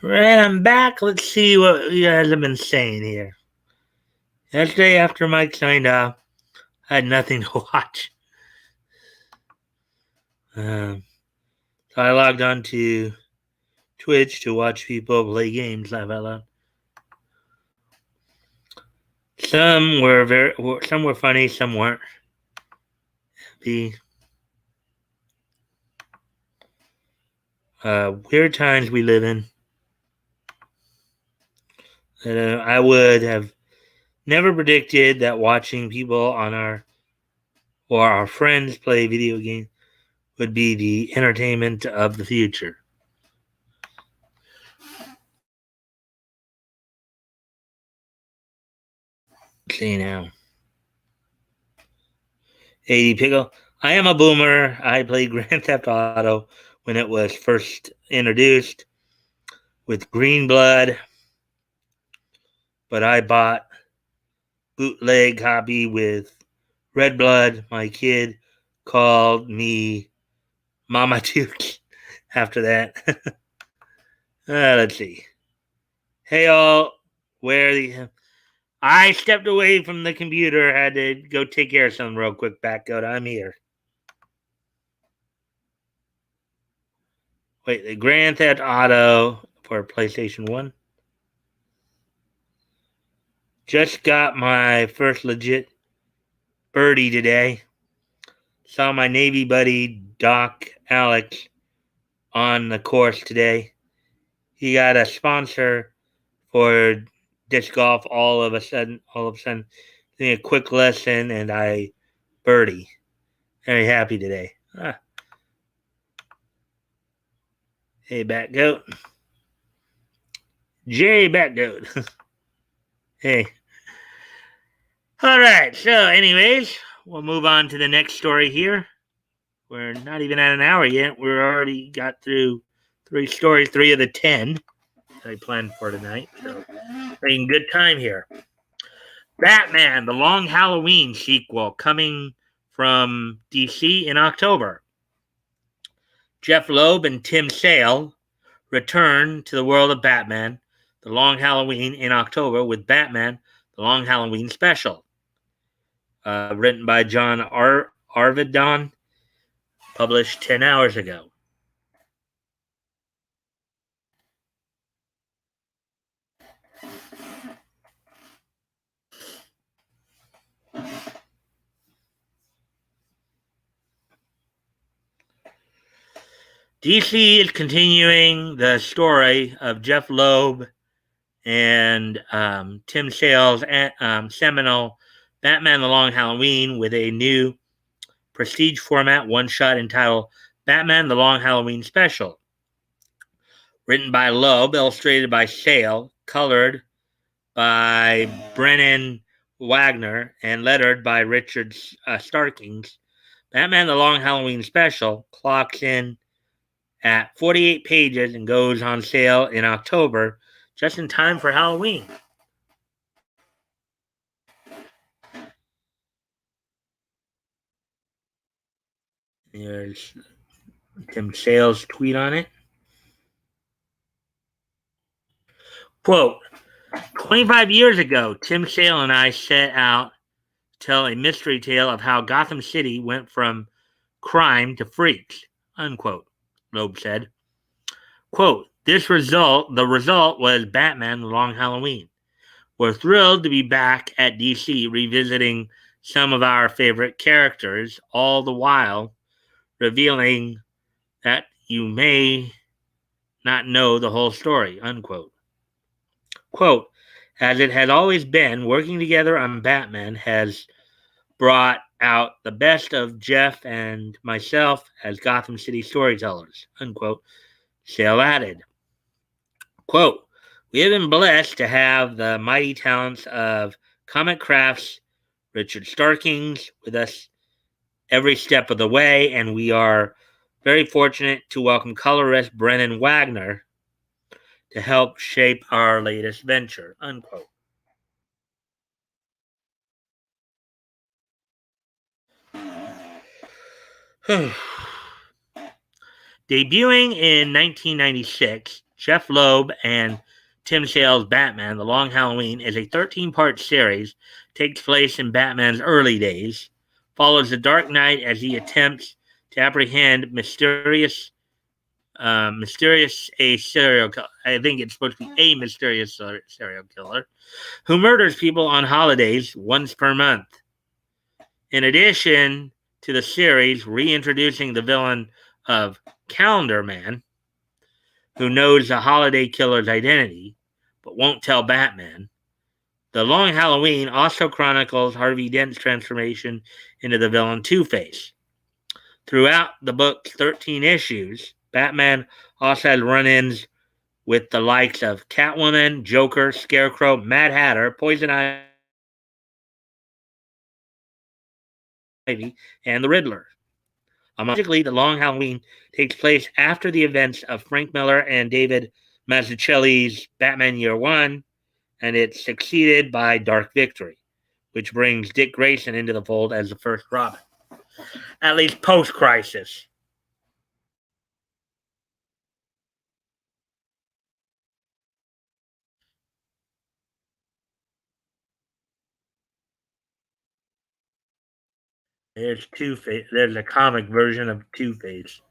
Right, I'm back. Let's see what you guys have been saying here. Yesterday, after Mike signed off, I had nothing to watch. So I logged on to Twitch to watch people play games live out loud. Some were funny, some weren't. The weird times we live in. I would have never predicted that watching people on our friends play video games would be the entertainment of the future. See now. 80 Pickle. I am a boomer. I played Grand Theft Auto when it was first introduced with green blood, but I bought bootleg copy with red blood. My kid called me Mama Duke after that. Let's see. Hey all, where the I stepped away from the computer, had to go take care of something real quick. Back out, I'm here. Wait, the Grand Theft Auto for PlayStation 1. Just got my first legit birdie today. Saw my Navy buddy, Doc Alex, on the course today. He got a sponsor for disc golf all of a sudden, doing a quick lesson, and I birdie. Very happy today. Hey, Bat Goat. Jay Bat Goat. Hey. All right. So, anyways, we'll move on to the next story here. We're not even at an hour yet. We're already got through 3 stories, 3 of the 10 I planned for tonight. So, making good time here. Batman, the Long Halloween sequel, coming from DC in October. Jeff Loeb and Tim Sale return to the world of Batman, the Long Halloween in October with Batman, the Long Halloween special. Written by John Arvidon, published 10 hours ago. DC is continuing the story of Jeff Loeb and Tim Sale's seminal Batman the Long Halloween with a new prestige format one-shot entitled Batman the Long Halloween Special. Written by Loeb, illustrated by Sale, colored by Brennan Wagner, and lettered by Richard Starkings, Batman the Long Halloween Special clocks in at 48 pages and goes on sale in October, just in time for Halloween. There's Tim Sale's tweet on it. Quote, 25 years ago, Tim Sale and I set out to tell a mystery tale of how Gotham City went from crime to freaks, unquote, Loeb said. Quote, the result was Batman the Long Halloween. We're thrilled to be back at DC revisiting some of our favorite characters, all the while revealing that you may not know the whole story, unquote. Quote, as it has always been, working together on Batman has brought out the best of Jeff and myself as Gotham City storytellers, unquote. Sale added, quote, we have been blessed to have the mighty talents of Comic Crafts, Richard Starkings, with us every step of the way, and we are very fortunate to welcome colorist Brennan Wagner to help shape our latest venture, unquote. Debuting in 1996, Jeff Loeb and Tim Sale's Batman, The Long Halloween, is a 13-part series, takes place in Batman's early days, follows the Dark Knight as he attempts to apprehend mysterious a serial killer. I think it's supposed to be a mysterious serial killer who murders people on holidays once per month. In addition to the series reintroducing the villain of Calendar Man, who knows the holiday killer's identity, but won't tell Batman, The Long Halloween also chronicles Harvey Dent's transformation into the villain Two-Face. Throughout the book's 13 issues, Batman also has run-ins with the likes of Catwoman, Joker, Scarecrow, Mad Hatter, Poison Ivy, and the Riddler. Magically, The Long Halloween takes place after the events of Frank Miller and David Mazzucchelli's Batman Year One, and it's succeeded by Dark Victory, which brings Dick Grayson into the fold as the first Robin, at least post-crisis. There's Two-Face. There's a comic version of Two-Face.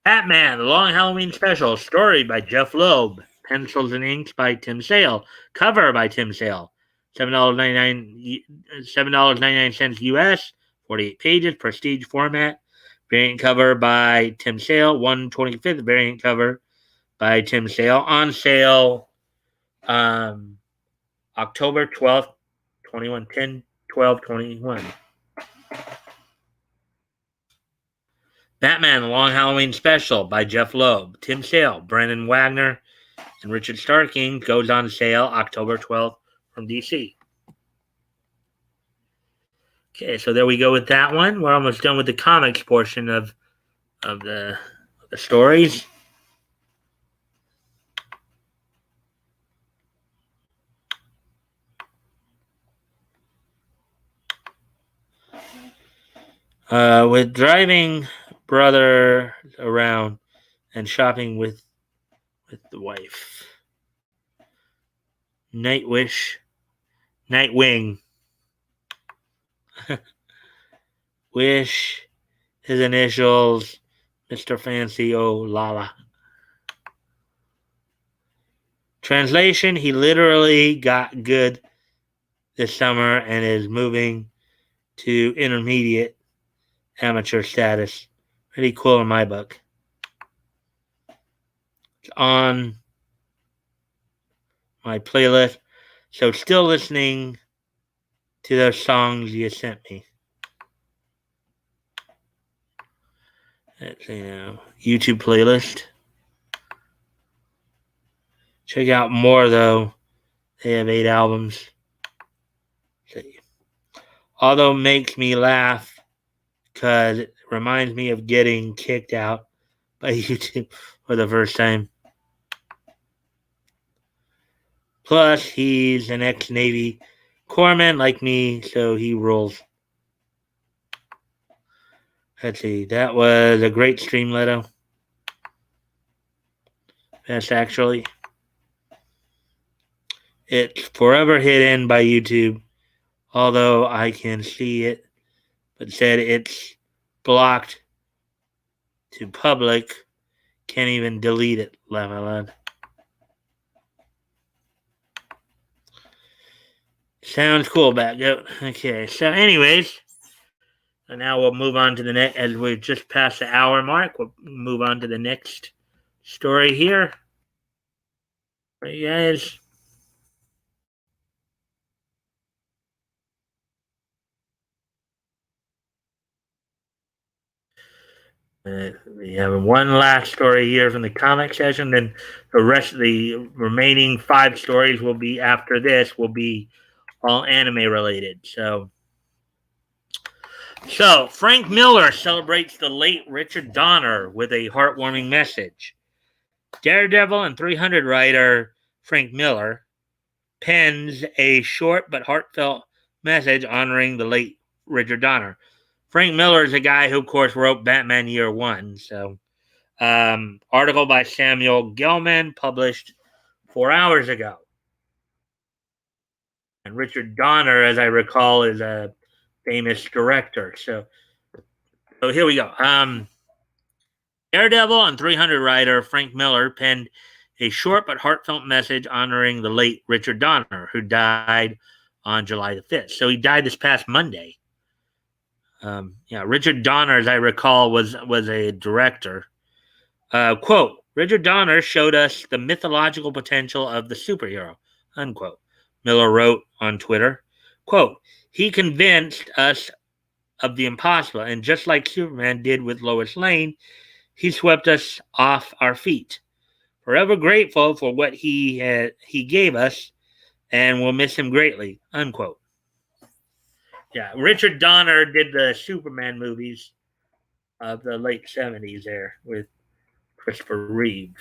Batman, The Long Halloween Special, story by Jeff Loeb, pencils and inks by Tim Sale, cover by Tim Sale, $7.99 US, 48 pages, prestige format, variant cover by Tim Sale, 1/25th variant cover by Tim Sale, on sale October 12th, 21, 10, 12, 21. Batman, The Long Halloween Special by Jeff Loeb, Tim Sale, Brendan Wagner, and Richard Starking goes on sale October 12th from DC. Okay, so there we go with that one. We're almost done with the comics portion of the stories. With driving brother around and shopping with the wife. Nightwing. Wish, his initials, Mr. Fancy Oh Lala. Translation, he literally got good this summer and is moving to intermediate amateur status. Pretty cool in my book. It's on my playlist. So still listening to those songs you sent me. That's YouTube playlist. Check out more though. They have 8 albums. See. Although makes me laugh because it reminds me of getting kicked out by YouTube for the first time. Plus, he's an ex-Navy corpsman like me, so he rules. Let's see. That was a great stream, Leto. That's actually. It's forever hidden by YouTube, although I can see it, but said it's blocked to public. Can't even delete it, laugh. Sounds cool, Batgoat. Okay, so anyways, so now we'll move on to the next, as we've just passed the hour mark, we'll move on to the next story here. You guys. We have one last story here from the comic session. Then the rest of the remaining 5 stories will be after this will be all anime related. So Frank Miller celebrates the late Richard Donner with a heartwarming message. Daredevil and 300 writer Frank Miller pens a short but heartfelt message honoring the late Richard Donner. Frank Miller is a guy who, of course, wrote Batman Year One. So, article by Samuel Gelman published 4 hours ago. And Richard Donner, as I recall, is a famous director. So here we go. Daredevil and 300 writer Frank Miller penned a short but heartfelt message honoring the late Richard Donner, who died on July the 5th. So he died this past Monday. Richard Donner, as I recall, was a director. Quote, Richard Donner showed us the mythological potential of the superhero, unquote. Miller wrote on Twitter, quote, he convinced us of the impossible, and just like Superman did with Lois Lane, he swept us off our feet. Forever grateful for what he gave us, and we'll miss him greatly, unquote. Yeah, Richard Donner did the Superman movies of the late 70s there with Christopher Reeve.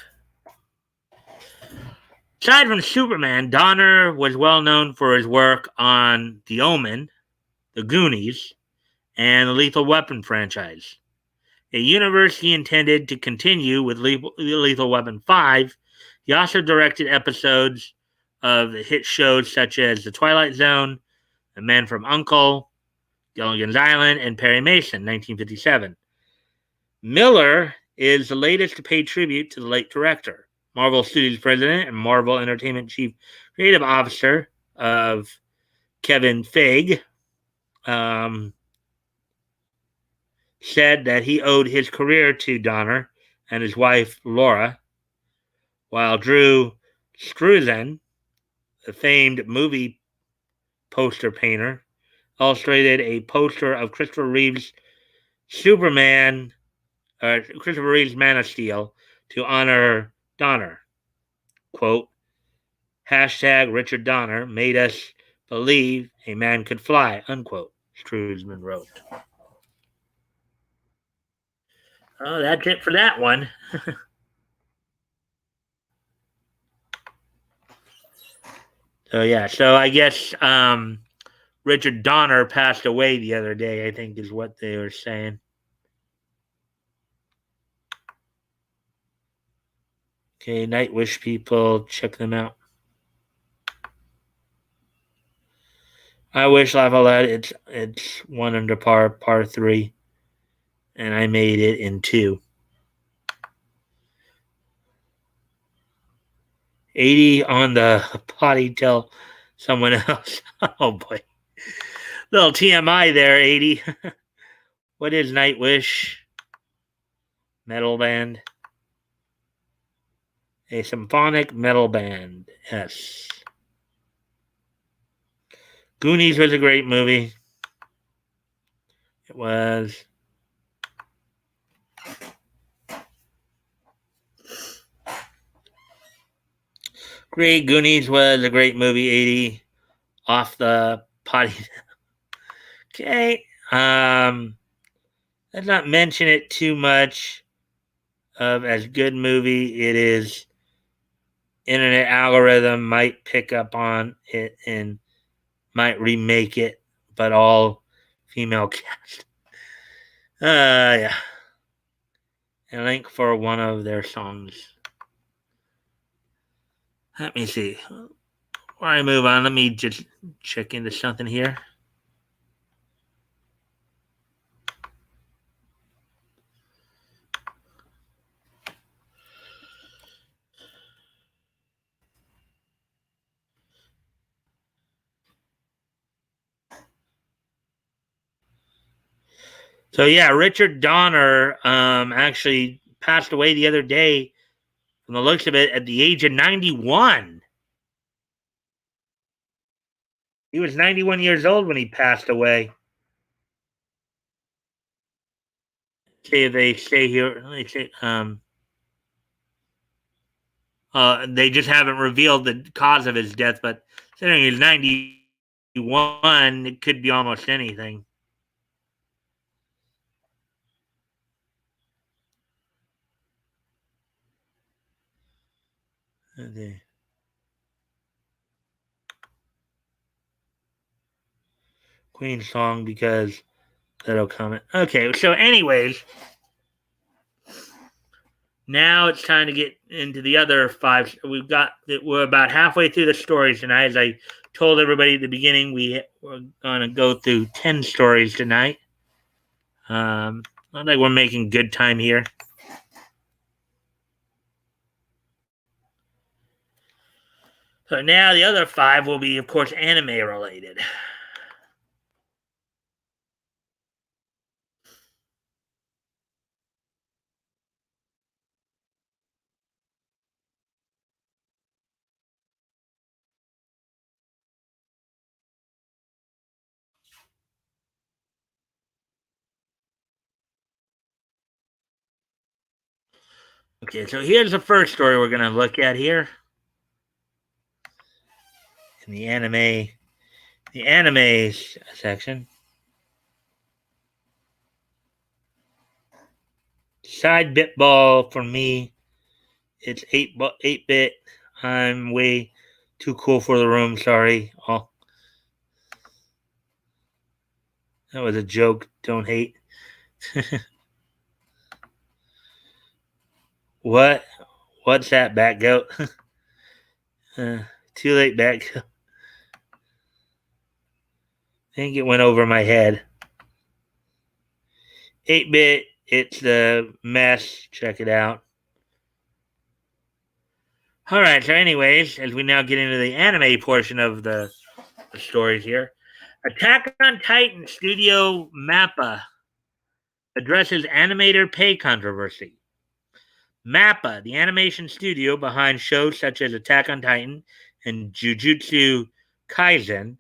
Aside from Superman, Donner was well known for his work on The Omen, The Goonies, and the Lethal Weapon franchise, a universe he intended to continue with Lethal Weapon 5. He also directed episodes of hit shows such as The Twilight Zone, The Man from U.N.C.L.E., Gilligan's Island, and Perry Mason, 1957. Miller is the latest to pay tribute to the late director. Marvel Studios president and Marvel Entertainment chief creative officer of Kevin Feige said that he owed his career to Donner and his wife Laura, while Drew Struzan, the famed movie poster painter, illustrated a poster of Christopher Reeve's Superman, Christopher Reeve's Man of Steel, to honor Donner. Quote, hashtag Richard Donner made us believe a man could fly, unquote, Struzman wrote. Oh, that's it for that one. So I guess Richard Donner passed away the other day, I think is what they were saying. Okay, Nightwish people, check them out. I wish La Valette, it's 1 under par 3, and I made it in 2. 80 on the potty, tell someone else. Oh boy. Little TMI there, 80. What is Nightwish? Metal band. A symphonic metal band. Yes. Goonies was a great movie. It was. Great. Goonies was a great movie. 80 off the potty. Okay. Let's not mention it too much of as good movie it is. Internet algorithm might pick up on it and might remake it, but all female cast. Yeah. A link for one of their songs. Let me see. Before I move on, let me just check into something here. So yeah, Richard Donner actually passed away the other day, from the looks of it, at the age of 91. He was 91 years old when he passed away. See if they say here. They say they just haven't revealed the cause of his death, but considering he's 91, it could be almost anything. Okay. Queen song because that'll comment. Okay, so anyways, now it's time to get into the other five. We're about halfway through the stories tonight. As I told everybody at the beginning, we're gonna go through 10 stories tonight. Not like we're making good time here. So now the other five will be, of course, anime related. Okay, so here's the first story we're going to look at here in the anime section. Side bit ball for me. It's 8-bit. I'm way too cool for the room. Sorry. Oh, that was a joke. Don't hate. What? What's that, Bat Goat? Too late, Bat Goat. I think it went over my head. 8-bit. It's the mess. Check it out. All right. So, anyways, as we now get into the anime portion of the stories here, Attack on Titan Studio Mappa addresses animator pay controversy. Mappa, the animation studio behind shows such as Attack on Titan and Jujutsu Kaisen,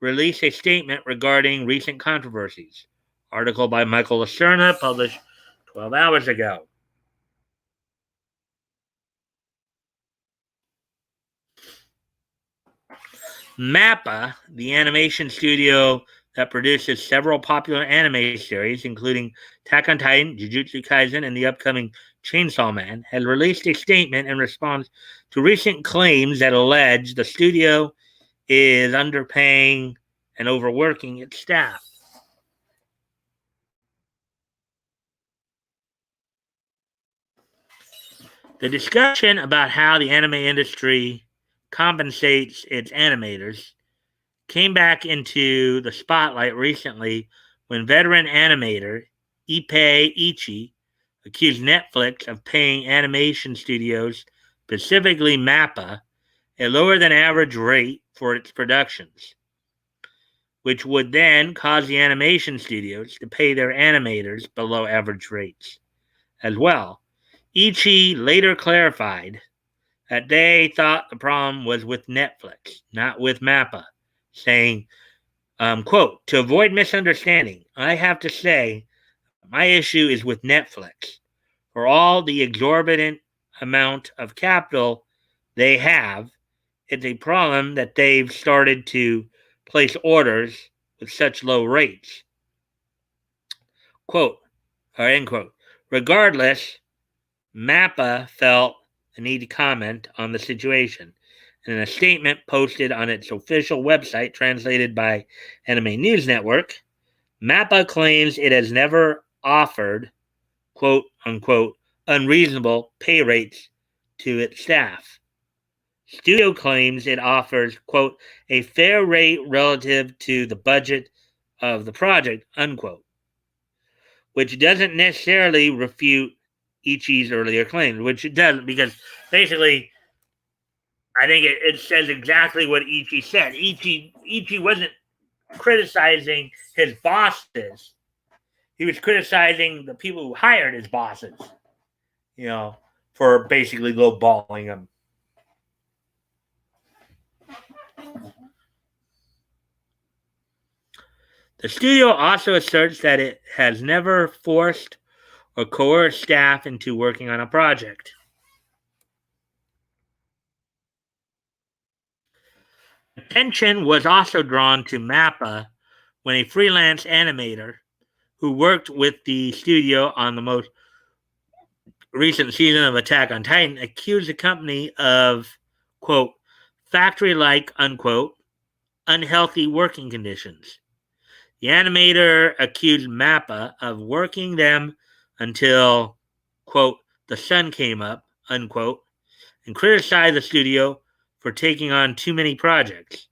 released a statement regarding recent controversies. Article by Michael Lacerna, published 12 hours ago. Mappa, the animation studio that produces several popular anime series, including Attack on Titan, Jujutsu Kaisen, and the upcoming Chainsaw Man, has released a statement in response to recent claims that allege the studio is underpaying and overworking its staff. The discussion about how the anime industry compensates its animators came back into the spotlight recently when veteran animator Ippei Ichi accused Netflix of paying animation studios, specifically Mappa, a lower than average rate for its productions, which would then cause the animation studios to pay their animators below average rates as well. Ichi later clarified that they thought the problem was with Netflix, not with Mappa, saying, quote, to avoid misunderstanding, I have to say my issue is with Netflix. For all the exorbitant amount of capital they have, it's a problem that they've started to place orders with such low rates. Quote, or end quote. Regardless, Mappa felt the need to comment on the situation. And in a statement posted on its official website, translated by Anime News Network, Mappa claims it has never offered, quote unquote, unreasonable pay rates to its staff. Studio claims it offers, quote, a fair rate relative to the budget of the project, unquote, which doesn't necessarily refute Ichi's earlier claims, which it doesn't, because basically, I think it says exactly what Ichi said. Ichi wasn't criticizing his bosses. He was criticizing the people who hired his bosses, for basically lowballing them. The studio also asserts that it has never forced or coerced staff into working on a project. Attention was also drawn to Mappa when a freelance animator who worked with the studio on the most recent season of Attack on Titan accused the company of quote, factory-like, unquote, unhealthy working conditions. The animator accused MAPPA of working them until, quote, the sun came up, unquote, and criticized the studio for taking on too many projects.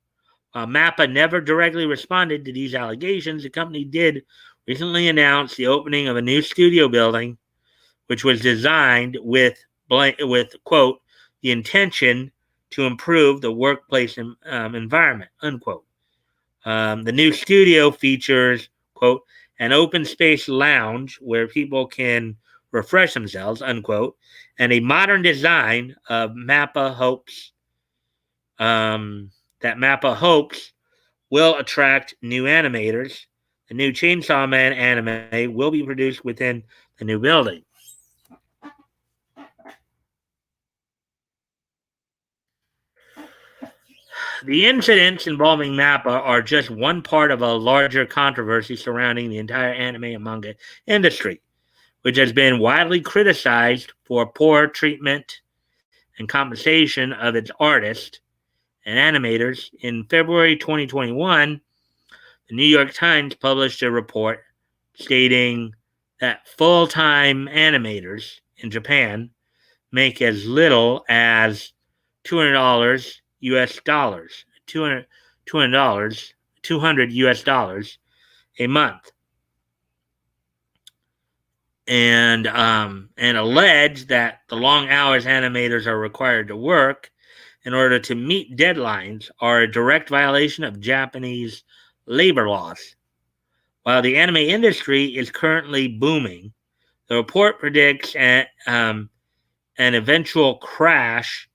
While MAPPA never directly responded to these allegations, the company did recently announce the opening of a new studio building, which was designed with quote, the intention to improve the workplace environment, unquote. The new studio features, quote, an open space lounge where people can refresh themselves, unquote, and a modern design of MAPPA hopes that MAPPA hopes will attract new animators. The new Chainsaw Man anime will be produced within the new building. The incidents involving MAPPA are just one part of a larger controversy surrounding the entire anime and manga industry, which has been widely criticized for poor treatment and compensation of its artists and animators. In February 2021, the New York Times published a report stating that full time animators in Japan make as little as $200 US dollars, $200, $200 US dollars a month, and allege that the long hours animators are required to work in order to meet deadlines are a direct violation of Japanese labor laws. While the anime industry is currently booming, the report predicts an eventual crash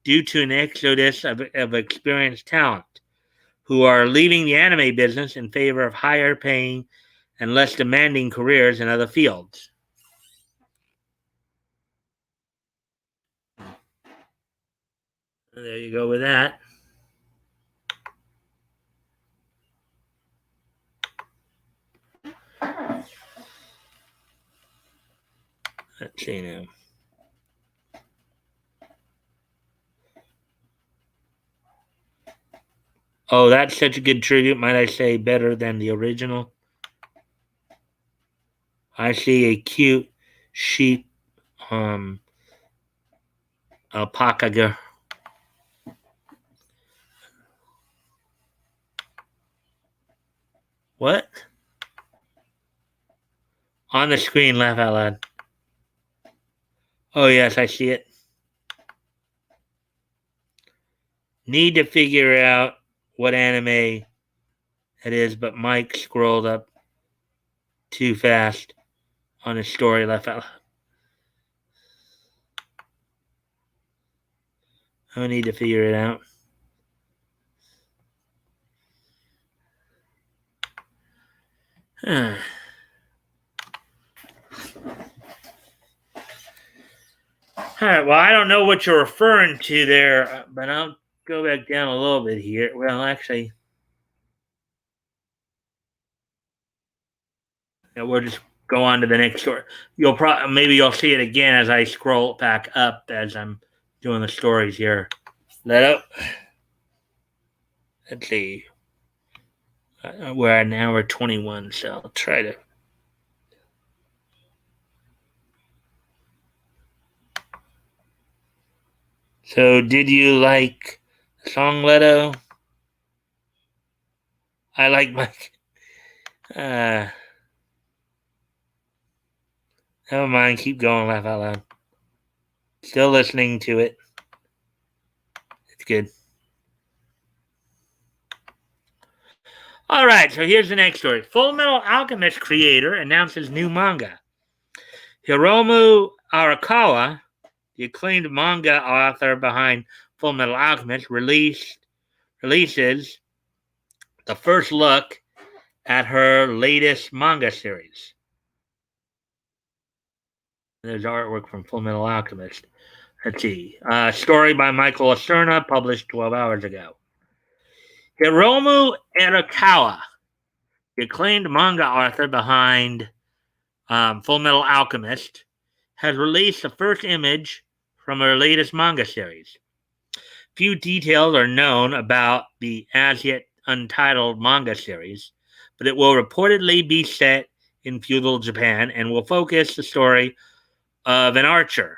due to an exodus of experienced talent who are leaving the anime business in favor of higher paying and less demanding careers in other fields. There you go with that. Let's see now. Oh, that's such a good tribute, might I say, better than the original. I see a cute sheep alpaca girl. What? On the screen, laugh out loud. Oh, yes, I see it. Need to figure out what anime it is, but Mike scrolled up too fast on his story, laugh out loud. I need to figure it out. All right, well, I don't know what you're referring to there, but I'll go back down a little bit here. Well, actually, we'll just go on to the next story. Maybe you'll see it again as I scroll back up as I'm doing the stories here. Let's see. We're at an hour 21, so I'll try to. So, did you like the song Leto? I like Mike. Never mind. Keep going. Laugh out loud. Still listening to it. It's good. All right, so here's the next story. Full Metal Alchemist creator announces new manga. Hiromu Arakawa, the acclaimed manga author behind Full Metal Alchemist, releases the first look at her latest manga series. There's artwork from Full Metal Alchemist. Let's see. Story by Michael Acerna, published 12 hours ago. Hiromu Arakawa, the acclaimed manga author behind Full Metal Alchemist, has released the first image from her latest manga series. Few details are known about the as yet untitled manga series, but it will reportedly be set in feudal Japan and will focus on the story of an archer.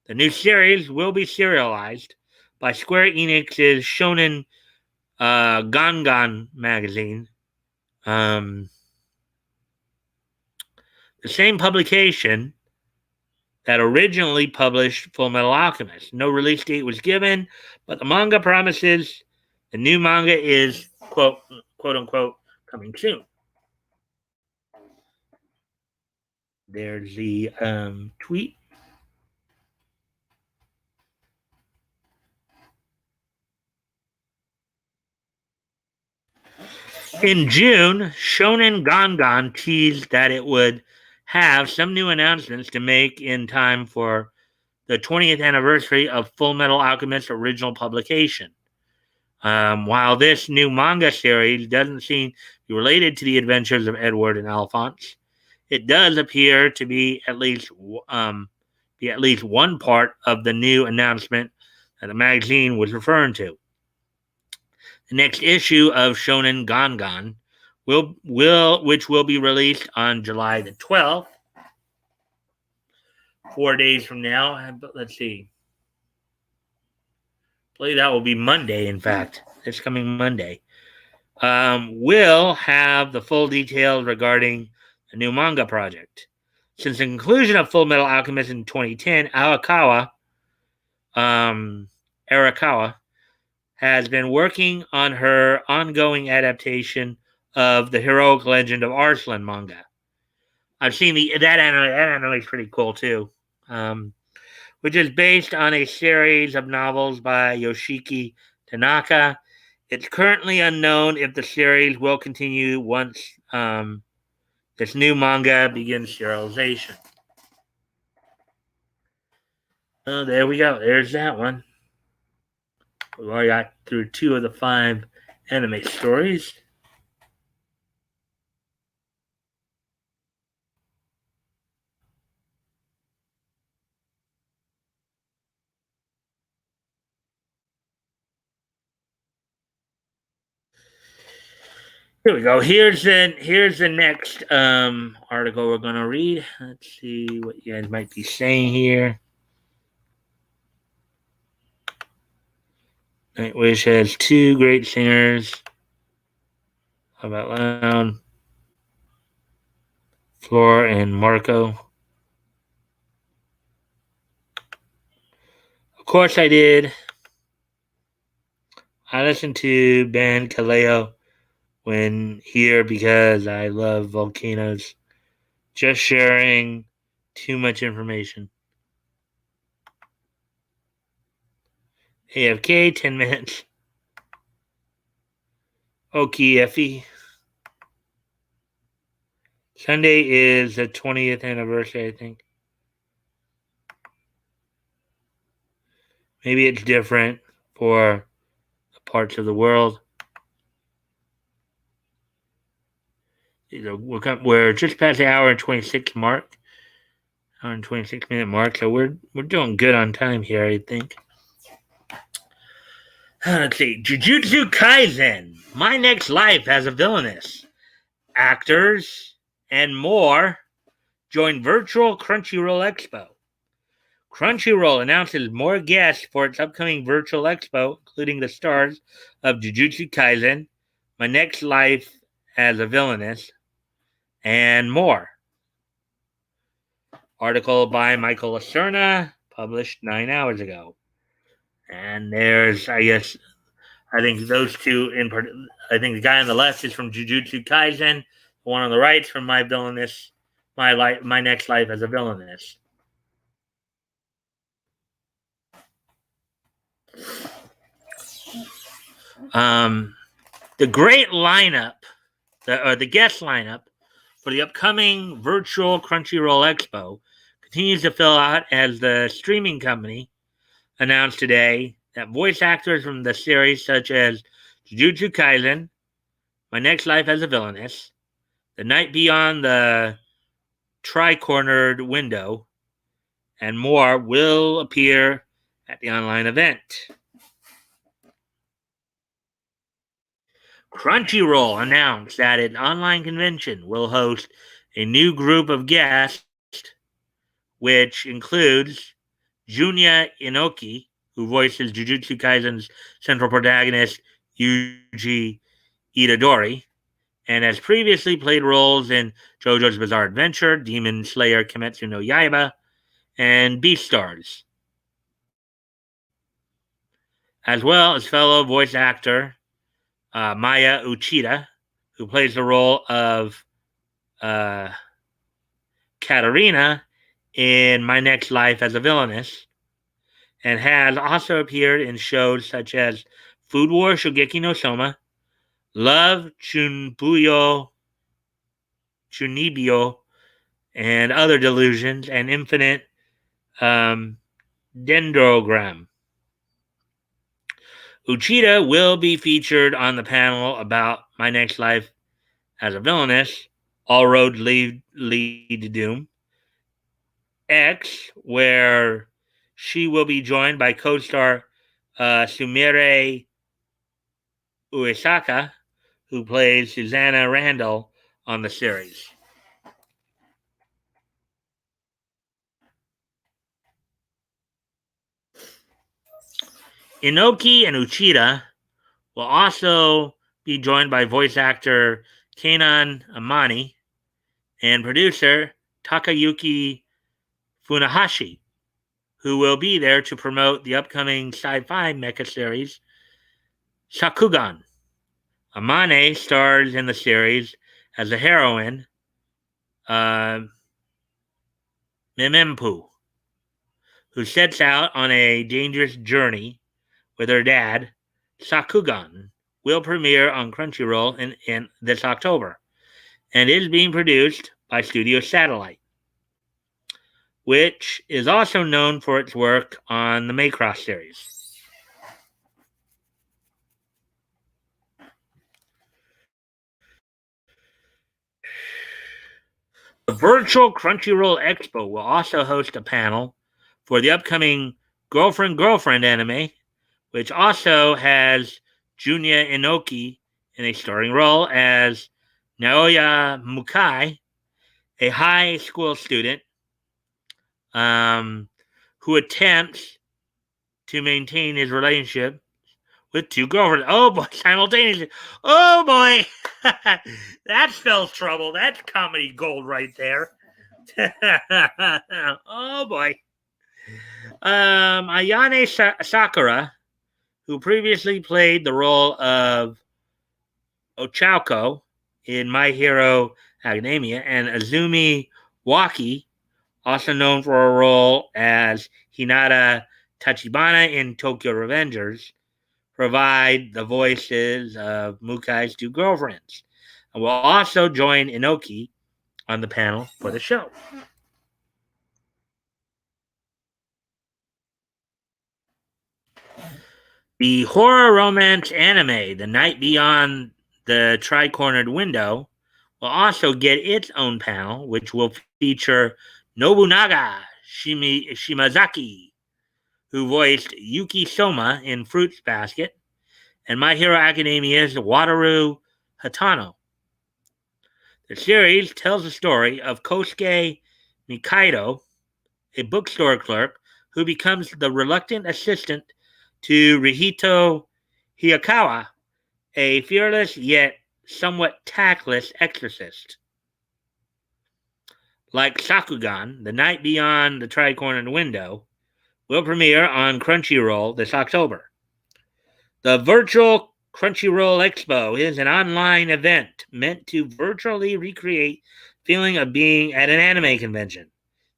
The new series will be serialized by Square Enix's Shonen Gangan magazine. The same publication that originally published Full Metal Alchemist. No release date was given, but the manga promises the new manga is quote unquote coming soon. There's the tweet. In June, Shonen Gangan teased that it would have some new announcements to make in time for the 20th anniversary of Full Metal Alchemist's original publication. While this new manga series doesn't seem to be related to the adventures of Edward and Alphonse, it does appear to be at least one part of the new announcement that the magazine was referring to. The next issue of Shonen Gangan which will be released on July the 12th, 4 days from now. But let's see. I believe that will be Monday, in fact. This coming Monday. Will have the full details regarding the new manga project. Since the conclusion of Full Metal Alchemist in 2010, Arakawa has been working on her ongoing adaptation of the heroic legend of Arslan manga. I've seen that anime. That anime is pretty cool too, which is based on a series of novels by Yoshiki Tanaka. It's currently unknown if the series will continue once this new manga begins serialization. Oh, there we go. There's that one. We've already got through 2 of the 5 anime stories. Here we go. Here's the next article we're gonna read. Let's see what you guys might be saying here. Nightwish has 2 great singers. How about Loud? Flora and Marco. Of course I did. I listened to Ben Kaleo when here because I love volcanoes. Just sharing too much information. AFK, 10 minutes. Okay, Effie. Sunday is the 20th anniversary, I think. Maybe it's different for parts of the world. We're just past the hour and 26 mark. Hour and 26-minute mark, so we're doing good on time here, I think. Let's see. Jujutsu Kaisen. My Next Life as a Villainess. Actors and more join virtual Crunchyroll Expo. Crunchyroll announces more guests for its upcoming virtual expo, including the stars of Jujutsu Kaisen, My Next Life as a Villainess, and more. Article by Michael Lacerna, published 9 hours ago. And there's, I think those 2 I think the guy on the left is from Jujutsu Kaisen, the one on the right is from My Next Life as a Villainess. The great lineup, the guest lineup for the upcoming virtual Crunchyroll Expo continues to fill out as the streaming company announced today that voice actors from the series such as Jujutsu Kaisen, My Next Life as a Villainess, The Night Beyond the Tri-Cornered Window, and more will appear at the online event. Crunchyroll announced that an online convention will host a new group of guests, which includes Junya Inoki, who voices Jujutsu Kaisen's central protagonist Yuji Itadori, and has previously played roles in JoJo's Bizarre Adventure, Demon Slayer Kimetsu no Yaiba, and Beastars, as well as fellow voice actor Maya Uchida, who plays the role of uh, Katarina in My Next Life as a Villainess, and has also appeared in shows such as Food War Shogeki no Soma, Love Chunibyo, and Other Delusions, and Infinite um, Dendrogram. Uchida will be featured on the panel about My Next Life as a Villainess, All Roads lead to Doom, X, where she will be joined by co-star Sumire Uesaka, who plays Susanna Randall on the series. Inoki and Uchida will also be joined by voice actor Kanan Amani and producer Takayuki Funahashi, who will be there to promote the upcoming sci-fi mecha series Shakugan. Amane stars in the series as a heroine, uh, Mimempu, who sets out on a dangerous journey with her dad. Sakugan will premiere on Crunchyroll in this October and is being produced by Studio Satellite, which is also known for its work on the Macross series. The virtual Crunchyroll Expo will also host a panel for the upcoming Girlfriend anime, which also has Junya Inoki in a starring role as Naoya Mukai, a high school student um, who attempts to maintain his relationship with two girlfriends. Oh boy, simultaneously. Oh boy, that spells trouble. That's comedy gold right there. Oh boy. Ayane Sakura, who previously played the role of Ochako in My Hero Academia, and Azumi Waki, also known for her role as Hinata Tachibana in Tokyo Revengers, provide the voices of Mukai's two girlfriends, and will also join Inoki on the panel for the show. The horror romance anime, The Night Beyond the Tri-Cornered Window, will also get its own panel, which will feature Nobunaga Shimazaki, who voiced Yuki Soma in Fruits Basket, and My Hero Academia's Wataru Hatano. The series tells the story of Kosuke Nikaido, a bookstore clerk who becomes the reluctant assistant to Rihito Hiyakawa, a fearless yet somewhat tactless exorcist. Like Sakugan, The Night Beyond the Tri-Cornered Window will premiere on Crunchyroll this October. The virtual Crunchyroll Expo is an online event meant to virtually recreate the feeling of being at an anime convention.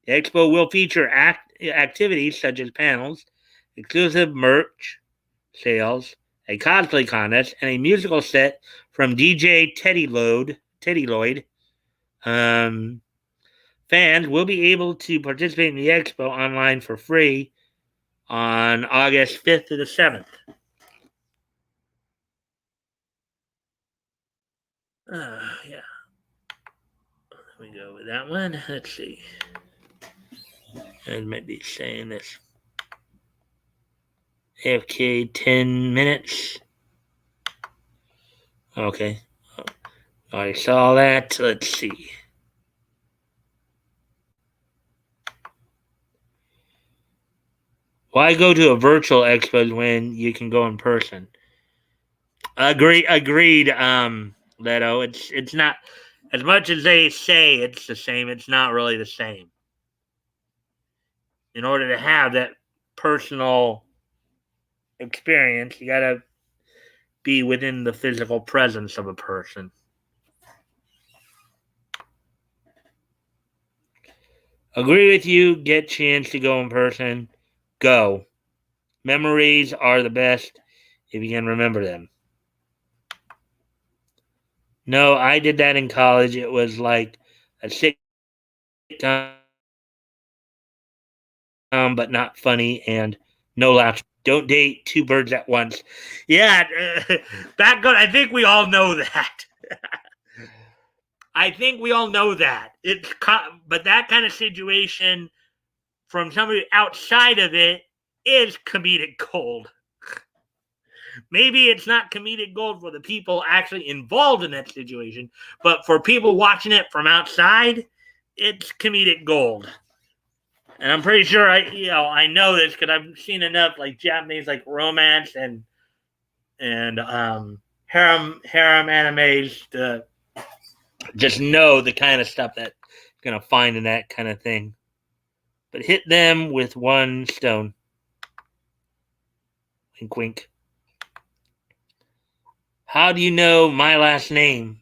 The expo will feature activities such as panels, exclusive merch sales, a cosplay contest, and a musical set from DJ Teddy Lloyd. Um, Fans will be able to participate in the expo online for free on August 5th to the 7th. Yeah. Let me go with that one. Let's see. I might be saying this. Okay, 10 minutes. Okay. I saw that. Let's see. Why go to a virtual expo when you can go in person? Agreed, Leto. It's not as much as they say it's the same, it's not really the same. In order to have that personal experience, you gotta be within the physical presence of a person. Agree with you. Get chance to go in person. Go. Memories are the best if you can remember them. No, I did that in college. It was like a sitcom, but not funny and no laughs. Don't date two birds at once. Yeah, that good. I think we all know that. I think we all know that. But that kind of situation from somebody outside of it is comedic gold. Maybe it's not comedic gold for the people actually involved in that situation, but for people watching it from outside, it's comedic gold. And I'm pretty sure I know this because I've seen enough like Japanese like romance and harem animes to just know the kind of stuff that you're gonna find in that kind of thing. But hit them with one stone. Wink, wink. How do you know my last name?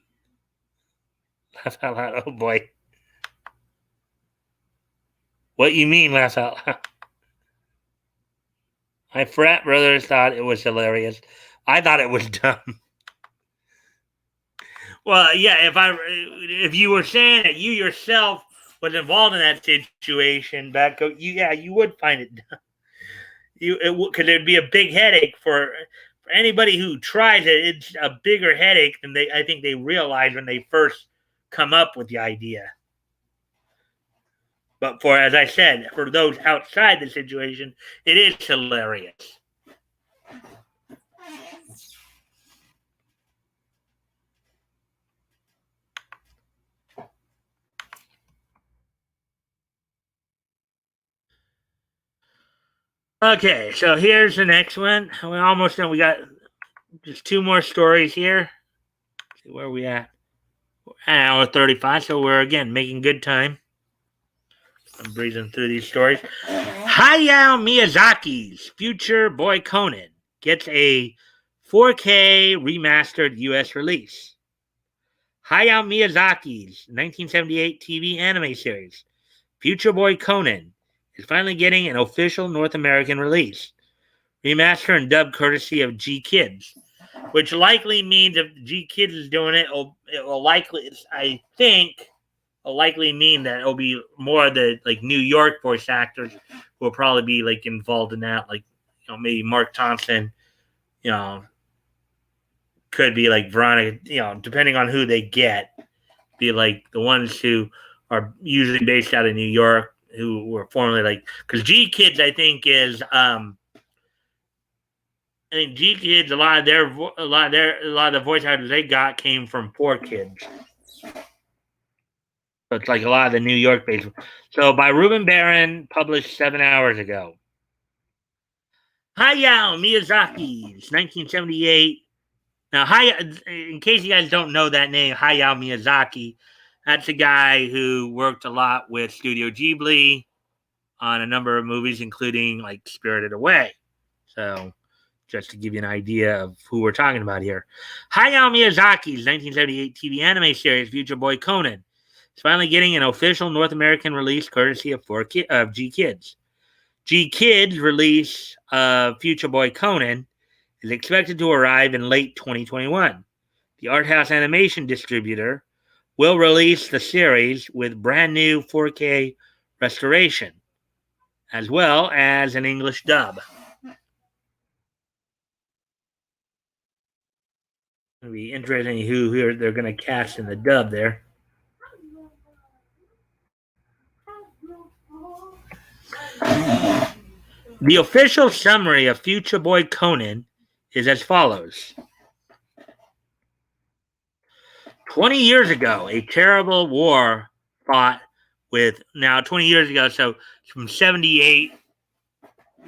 Laugh out loud. Oh boy. What you mean, laugh out loud? My frat brothers thought it was hilarious. I thought it was dumb. Well, yeah, if you were saying that you yourself was involved in that situation, you would find it dumb. Because it'd be a big headache for anybody who tries it. It's a bigger headache than I think they realize when they first come up with the idea. But as I said, for those outside the situation, it is hilarious. Okay, so here's the next one. We're almost done. We got just two more stories here. Let's see where we at. An hour 35, so we're again making good time. I'm breezing through these stories. Hayao Miyazaki's Future Boy Conan gets a 4K remastered US release. Hayao Miyazaki's 1978 TV anime series, Future Boy Conan, is finally getting an official North American release. Remaster and dub courtesy of G Kids, which likely means if G Kids is doing it, it will likely, I think, will likely mean that it'll be more of the like New York voice actors who will probably be like involved in that, like maybe Mark Thompson, you know, could be like Veronica, depending on who they get, be like the ones who are usually based out of New York, who were formerly like because G Kids I think is I think G Kids a lot of the voice actors they got came from 4Kids. So it's like a lot of the New York based. So by Ruben Barron, published 7 hours ago. Hayao Miyazaki's 1978. Now, in case you guys don't know that name, Hayao Miyazaki, that's a guy who worked a lot with Studio Ghibli on a number of movies, including like Spirited Away. So, just to give you an idea of who we're talking about here. Hayao Miyazaki's 1978 TV anime series, Future Boy Conan, is finally getting an official North American release courtesy of G Kids. G Kids' release of Future Boy Conan is expected to arrive in late 2021. The art house animation distributor will release the series with brand new 4K restoration, as well as an English dub. It'll be interesting who they're going to cast in the dub there. The official summary of Future Boy Conan is as follows. 20 years ago, a terrible war fought with, now 20 years ago, so from 78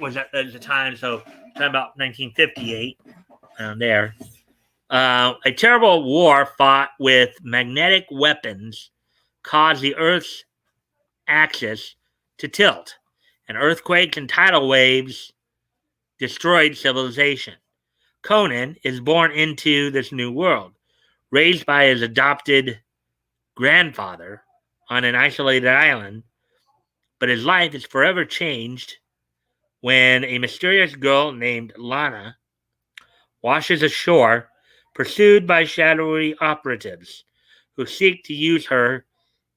was at the time, so talking about 1958, around there. A terrible war fought with magnetic weapons caused the Earth's axis to tilt, and earthquakes and tidal waves destroyed civilization. Conan is born into this new world, raised by his adopted grandfather on an isolated island, but his life is forever changed when a mysterious girl named Lana washes ashore, pursued by shadowy operatives who seek to use her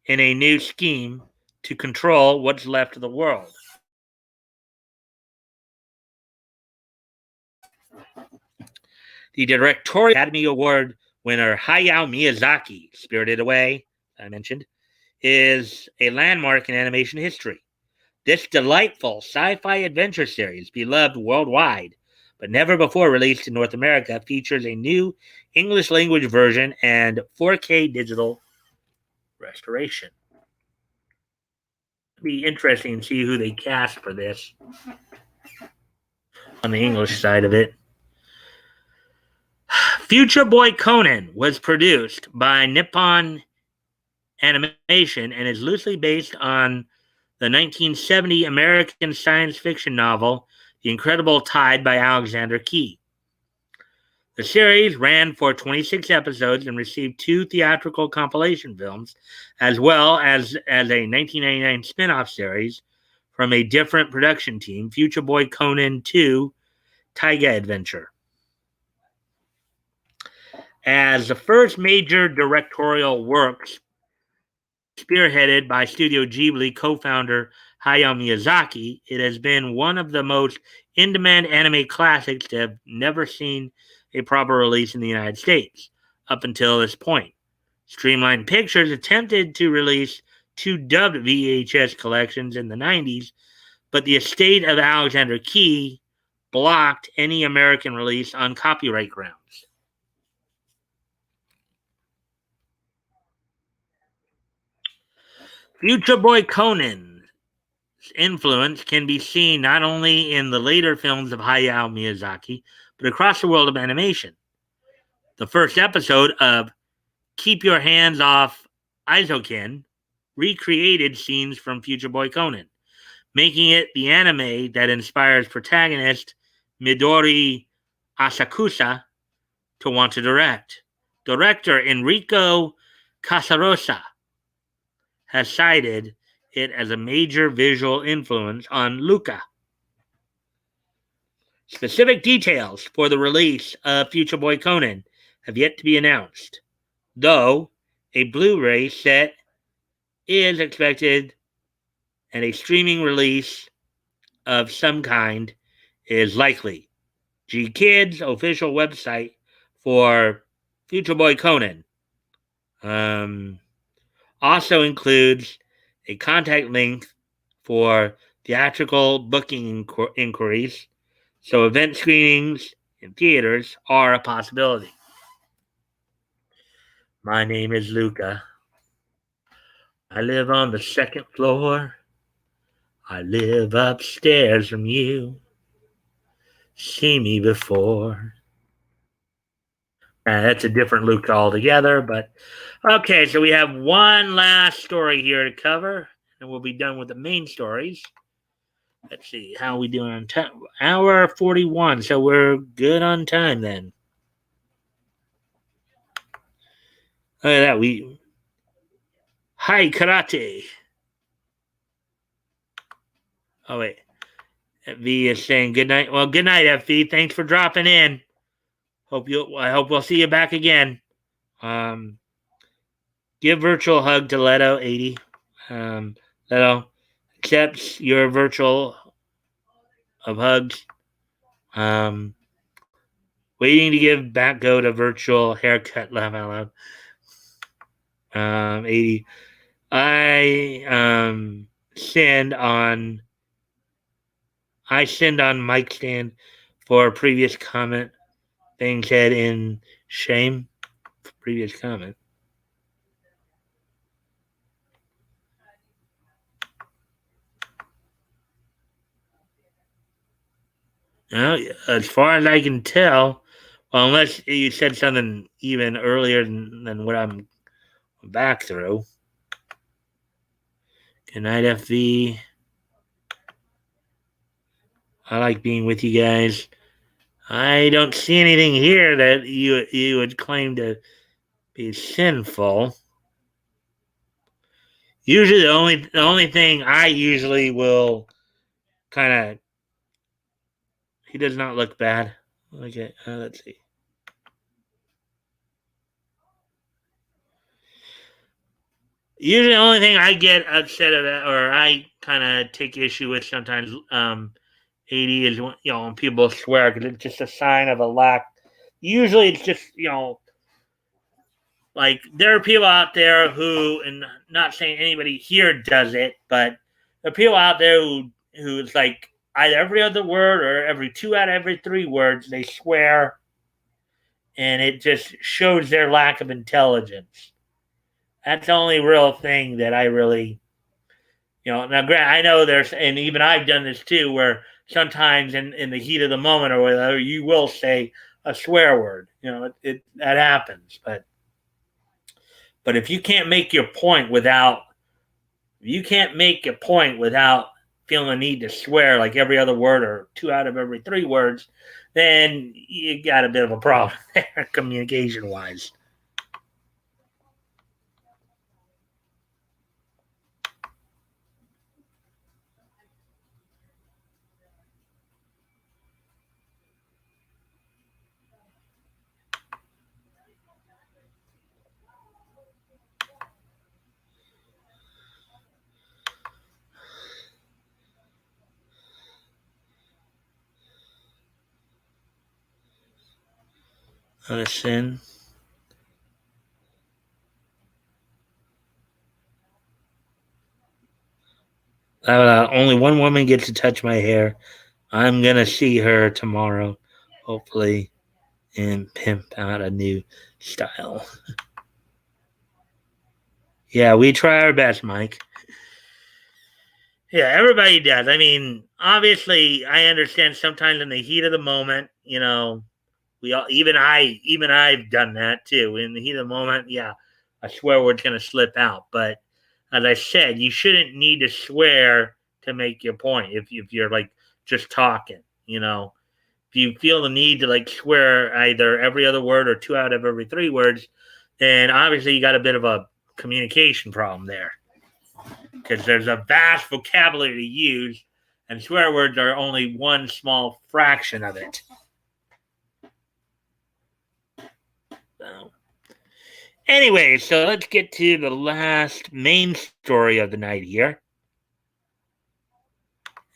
in a new scheme to control what's left of the world. The Directorial Academy Award winner Hayao Miyazaki, Spirited Away, I mentioned, is a landmark in animation history. This delightful sci-fi adventure series, beloved worldwide, but never before released in North America, features a new English language version and 4K digital restoration. It'll be interesting to see who they cast for this on the English side of it. Future Boy Conan was produced by Nippon Animation and is loosely based on the 1970 American science fiction novel The Incredible Tide by Alexander Key. The series ran for 26 episodes and received 2 theatrical compilation films, as well as a 1999 spin-off series from a different production team, Future Boy Conan 2 Taiga Adventure. As the first major directorial works spearheaded by Studio Ghibli co-founder Hayao Miyazaki, it has been one of the most in-demand anime classics to have never seen a proper release in the United States up until this point. Streamline Pictures attempted to release 2 dubbed VHS collections in the 90s, but the estate of Alexander Key blocked any American release on copyright grounds. Future Boy Conan's influence can be seen not only in the later films of Hayao Miyazaki, but across the world of animation. The first episode of Keep Your Hands Off Eizouken recreated scenes from Future Boy Conan, making it the anime that inspires protagonist Midori Asakusa to want to direct. Director Enrico Casarosa has cited it as a major visual influence on Luca. Specific details for the release of Future Boy Conan have yet to be announced, though a Blu-ray set is expected and a streaming release of some kind is likely. G Kids official website for Future Boy Conan also includes a contact link for theatrical booking inquiries, so event screenings in theaters are a possibility. My name is Luca. I live on the 2nd floor. I live upstairs from you. See me before. That's a different Luca altogether, but okay, so we have one last story here to cover, and we'll be done with the main stories. Let's see, how are we doing on time? Hour 41, so we're good on time then. Look at that, Hi, karate. Oh, wait. V is saying good night. Well, good night, FV. Thanks for dropping in. I hope we'll see you back again. Give virtual hug to Leto 80. Leto accepts your virtual of hugs. Waiting to give back go to virtual haircut. Laugh out loud. 80. I sinned on I sinned on Mikestand for a previous comment being said in shame. Previous comment. Well, as far as I can tell, well, unless you said something even earlier than what I'm back through. Good night, FV. I like being with you guys. I don't see anything here that you would claim to be sinful. Usually, the only thing I usually will kind of, he does not look bad. Okay, let's see. Usually, the only thing I get upset about, or I kind of take issue with sometimes, 80 is when people swear because it's just a sign of a lack. Usually, it's just like there are people out there who, and not saying anybody here does it, but there are people out there who it's like either every other word or every 2 out of every 3 words they swear, and it just shows their lack of intelligence. That's the only real thing that I really, now I know there's, and even I've done this too, where sometimes in the heat of the moment or whatever, you will say a swear word. That happens, but if you can't make your point without feeling the need to swear like every other word or 2 out of every 3 words, then you got a bit of a problem there, communication wise. Not a sin. Only one woman gets to touch my hair. I'm gonna see her tomorrow, hopefully, and pimp out a new style. Yeah, we try our best, Mike. Yeah, everybody does. I mean, obviously, I understand sometimes in the heat of the moment, we all, even I've done that too. In the heat of the moment, yeah, a swear word's gonna slip out. But as I said, you shouldn't need to swear to make your point. If you're like just talking, if you feel the need to like swear either every other word or 2 out of every 3 words, then obviously you got a bit of a communication problem there, because there's a vast vocabulary to use, and swear words are only one small fraction of it. So, anyway, so let's get to the last main story of the night here.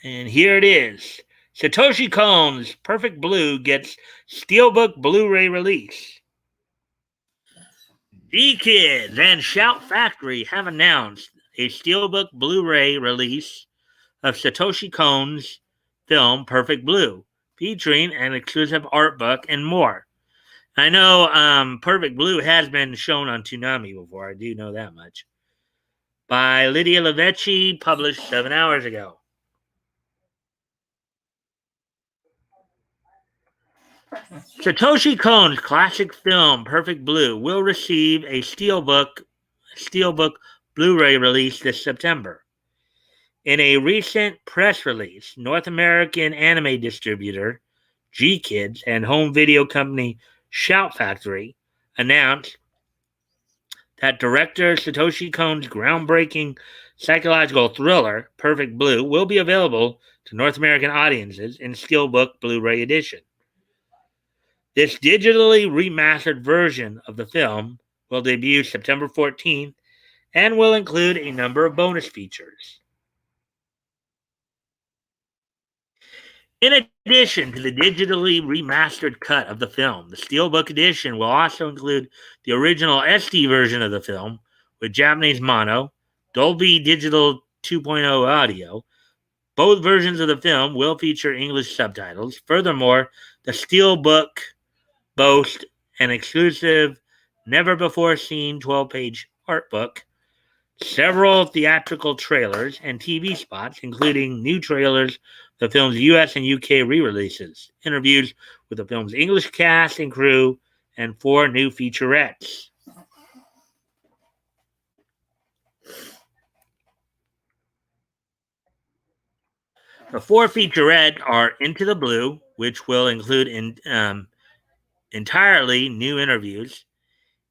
And here it is. Satoshi Kon's Perfect Blue gets Steelbook Blu-ray release. G-Kids and Shout Factory have announced a Steelbook Blu-ray release of Satoshi Kon's film Perfect Blue, featuring an exclusive art book and more. I know Perfect Blue has been shown on Toonami before. I do know that much. By Lydia Levecchi, published 7 hours ago. Satoshi Kon's classic film Perfect Blue will receive a Steelbook Blu-ray release this September. In a recent press release, North American anime distributor G-Kids and home video company Shout Factory announced that director Satoshi Kon's groundbreaking psychological thriller, Perfect Blue, will be available to North American audiences in Steelbook Blu-ray edition. This digitally remastered version of the film will debut September 14th and will include a number of bonus features. In addition to the digitally remastered cut of the film, the Steelbook edition will also include the original SD version of the film with Japanese mono, Dolby Digital 2.0 audio, Both versions of the film will feature English subtitles. Furthermore, the Steelbook boasts an exclusive, never before seen 12-page art book, several theatrical trailers, and TV spots, including new trailers, the film's US and UK re releases, interviews with the film's English cast and crew, and 4 new featurettes. The 4 featurettes are Into the Blue, which will include entirely new interviews,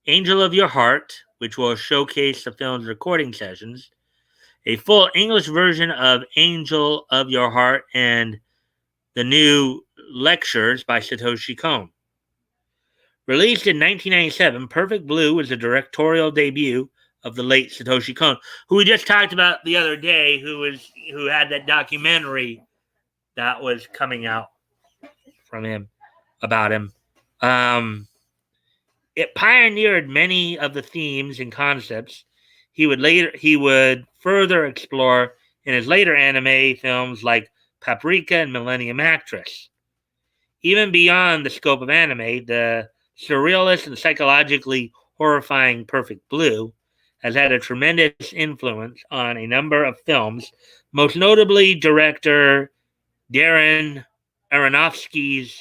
Angel of Your Heart, which will showcase the film's recording sessions, a full English version of Angel of Your Heart, and the new lectures by Satoshi Kon. Released in 1997, Perfect Blue was the directorial debut of the late Satoshi Kon, who we just talked about the other day, who had that documentary that was coming out from him about him. It pioneered many of the themes and concepts he would further explore in his later anime films like Paprika and Millennium Actress. Even beyond the scope of anime, the surrealist and psychologically horrifying Perfect Blue has had a tremendous influence on a number of films, most notably director Darren Aronofsky's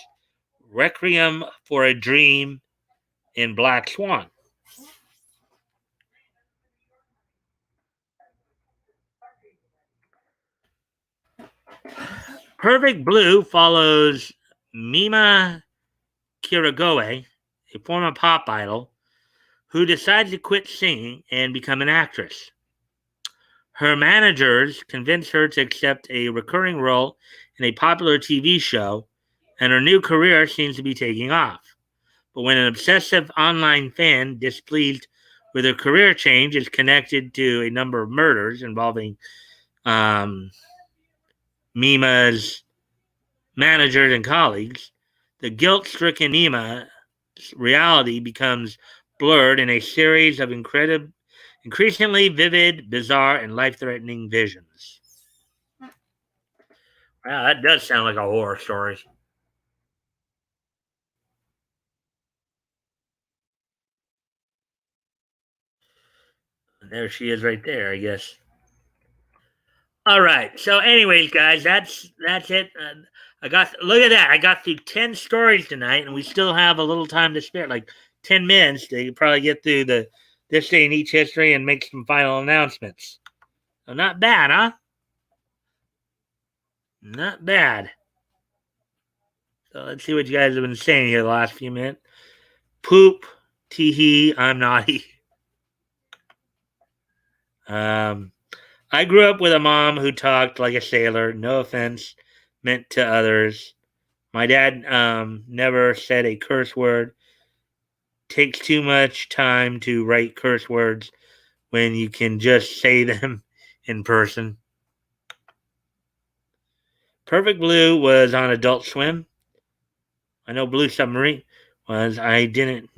Requiem for a Dream in Black Swan. Perfect Blue follows Mima Kirigoe, a former pop idol, who decides to quit singing and become an actress. Her managers convince her to accept a recurring role in a popular TV show, and her new career seems to be taking off. But when an obsessive online fan, displeased with her career change, is connected to a number of murders involving Mima's managers and colleagues, the guilt-stricken Mima's reality becomes blurred in a series of increasingly vivid, bizarre, and life-threatening visions. Wow, that does sound like a horror story. And there she is right there, I guess. All right. So, anyways, guys, that's it. Look at that. I got through 10 stories tonight, and we still have a little time to spare, like 10 minutes to probably get through the this day in each history and make some final announcements. So not bad, huh? Not bad. So let's see what you guys have been saying here the last few minutes. Poop, tee I'm naughty. I grew up with a mom who talked like a sailor. No offense meant to others. My dad never said a curse word. Takes too much time to write curse words when you can just say them in person. Perfect Blue was on Adult Swim. I know Blue Submarine was. I didn't.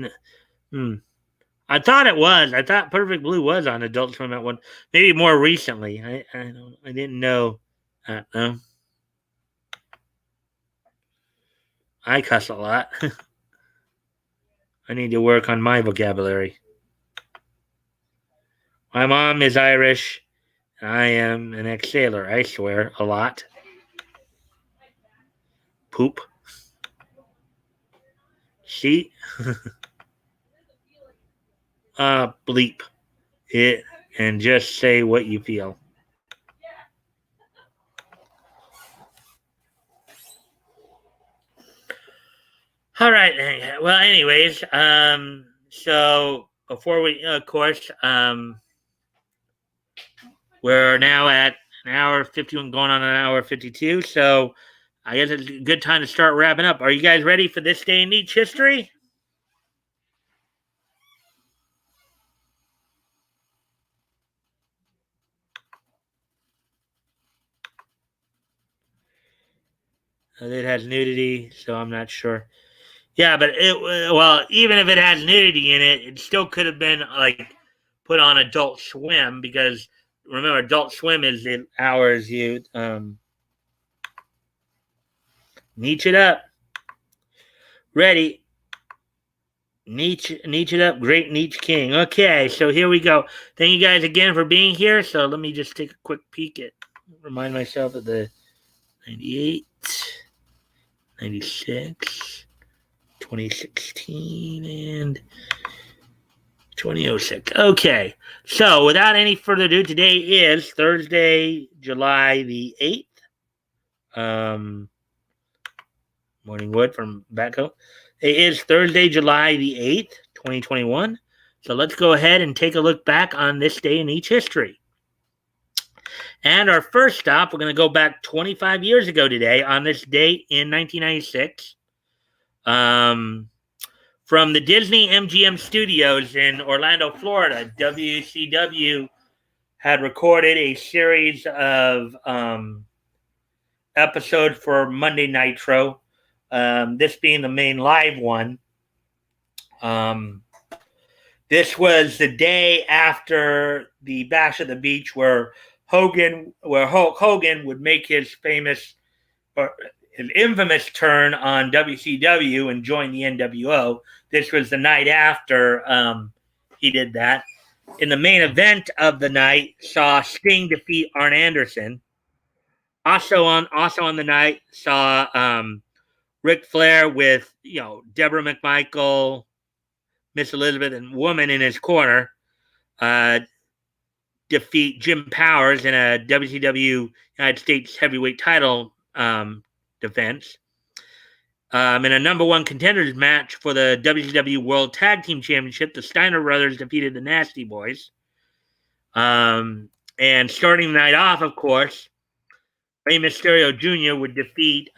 I thought it was. I thought Perfect Blue was on Adult Swim at one. Maybe more recently. I didn't know. No. I cuss a lot. I need to work on my vocabulary. My mom is Irish. I am an ex-sailor. I swear a lot. Poop. She. Bleep it and just say what you feel. All right. Well, anyways, so before we, of course, we're now at an hour 51, going on an hour 52. So I guess it's a good time to start wrapping up. Are you guys ready for this day in each history? It has nudity, so I'm not sure. Yeah, but even if it has nudity in it, it still could have been like put on Adult Swim because remember, Adult Swim is the hours you Niche it up. Ready. Niche it up. Great Niche King. Okay, so here we go. Thank you guys again for being here. So let me just take a quick peek at, remind myself of the 98, 96, 2016, and 2006. Okay, so without any further ado, today is Thursday, July the 8th. Morning Wood from back home. It is Thursday, July the 8th, 2021. So let's go ahead and take a look back on this day in each history. And our first stop, we're going to go back 25 years ago today on this date in 1996. From the Disney MGM studios in Orlando, Florida, WCW had recorded a series of episodes for Monday Nitro. This being the main live one. This was the day after the Bash at the Beach, where Hulk Hogan would make his famous or his infamous turn on WCW and join the NWO. This was the night after he did that. In the main event of the night, saw Sting defeat Arn Anderson. Also on the night, saw Ric Flair with Deborah McMichael, Miss Elizabeth, and Woman in his corner. Defeat Jim Powers in a WCW United States heavyweight title defense. In a number one contenders match for the WCW World Tag Team Championship, the Steiner brothers defeated the Nasty Boys. And starting the night off, of course, Rey Mysterio Jr. would defeat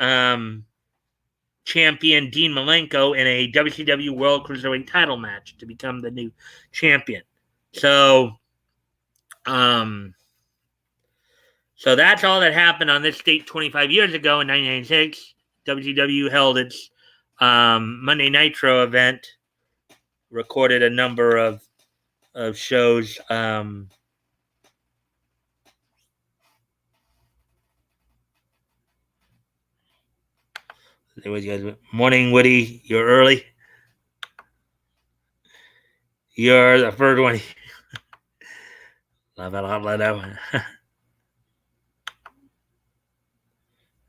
champion Dean Malenko in a WCW World Cruiserweight title match to become the new champion. So that's all that happened on this date 25 years ago in 1996. WCW held its Monday Nitro event, recorded a number of shows. Morning, Woody. You're early. You're the first one.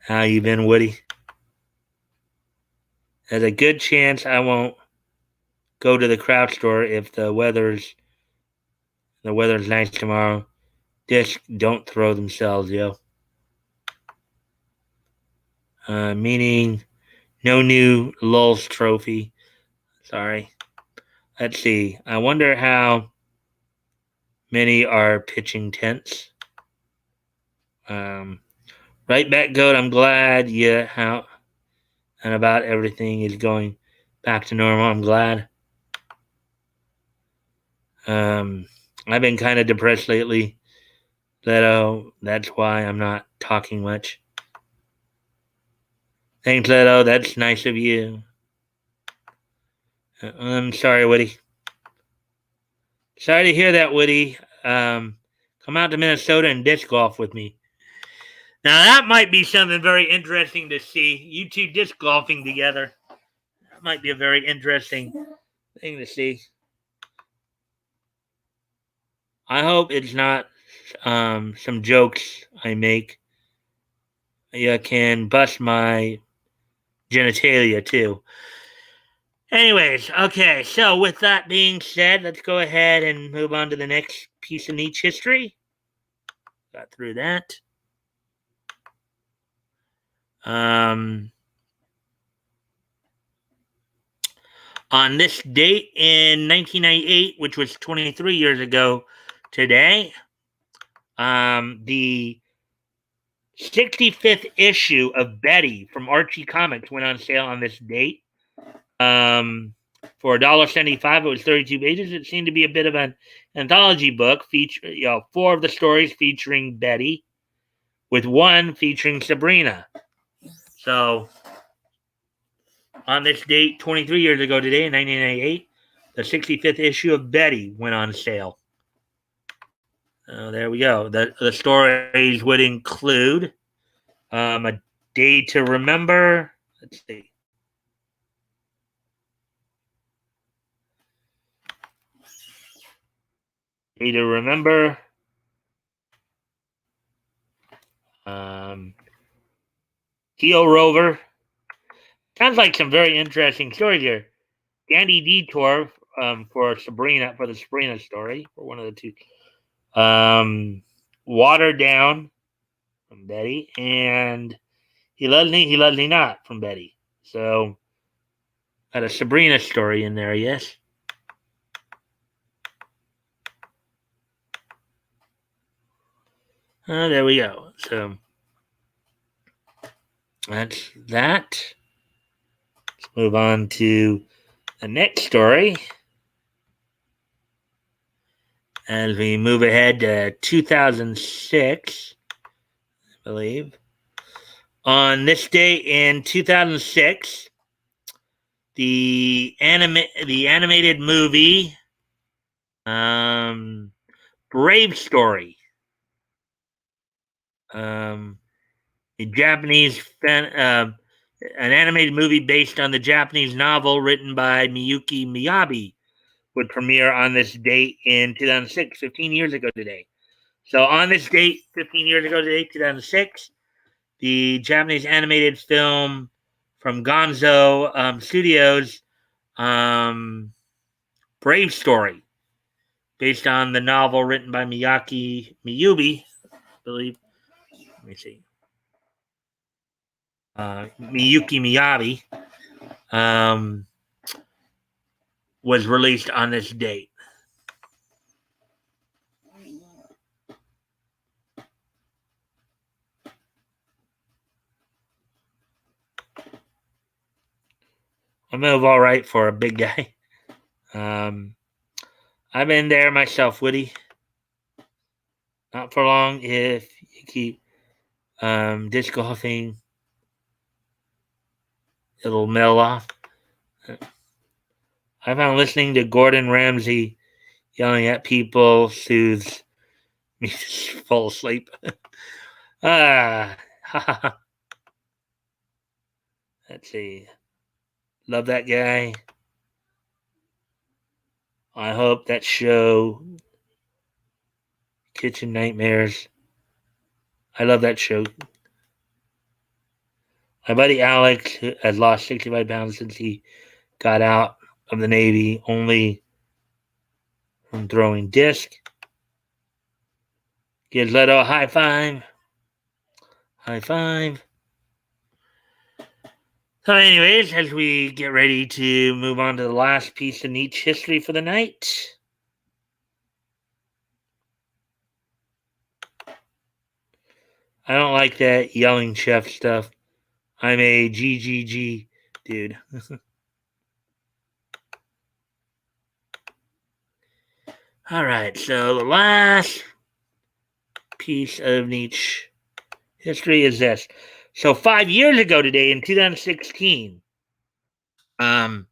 How you been, Woody? There's a good chance I won't go to the craft store if the weather's nice tomorrow. Just don't throw themselves, yo. Meaning no new Lulz trophy. Sorry. Let's see. I wonder how many are pitching tents. Right back, Goat. I'm glad how and about everything is going back to normal. I'm glad. I've been kind of depressed lately, Leto. That's why I'm not talking much. Thanks, Leto. That's nice of you. I'm sorry, Woody. Sorry to hear that, Woody. Come out to Minnesota and disc golf with me. Now, that might be something very interesting to see. You two disc golfing together. That might be a very interesting thing to see. I hope it's not some jokes I make. You can bust my genitalia, too. Anyways, okay, so with that being said, let's go ahead and move on to the next piece of niche history. Got through that. On this date in 1998, which was 23 years ago today, the 65th issue of Betty from Archie Comics went on sale on this date. For $1.75, it was 32 pages. It seemed to be a bit of an anthology book, feature 4 of the stories featuring Betty, with 1 featuring Sabrina. So, on this date, 23 years ago today, in 1998, the 65th issue of Betty went on sale. There we go. The stories would include A Day to Remember, Let's see. Need to remember. Keo Rover. Sounds like some very interesting stories here. Dandy Detour for Sabrina, for the Sabrina story, for one of the two. Water Down from Betty, and He Loves Me Not from Betty. So, got a Sabrina story in there, yes. There we go. So, that's that. Let's move on to the next story. As we move ahead to 2006, I believe. On this day in 2006, the animated movie Brave Story, a an animated movie based on the Japanese novel written by Miyuki Miyabi, would premiere on this date in 2006, 15 years ago today. So on this date, 15 years ago today, 2006, the Japanese animated film from Gonzo Studios, Brave Story, based on the novel written by Miyuki, I believe. Let me see. Miyuki Miyabi, was released on this date. I move all right for a big guy. I've been there myself, Woody. Not for long if you keep disc golfing. It'll melt off. I found listening to Gordon Ramsay yelling at people soothes me to fall asleep. Ah, let's see. Love that guy. I hope that show, Kitchen Nightmares. I love that show. My buddy Alex has lost 65 pounds since he got out of the Navy, only from throwing disc. Gives Leto a high five. High five. So, anyways, as we get ready to move on to the last piece of niche history for the night. I don't like that yelling chef stuff. I'm a GGG dude. All right, so the last piece of niche history is this. So 5 years ago today, in 2016, the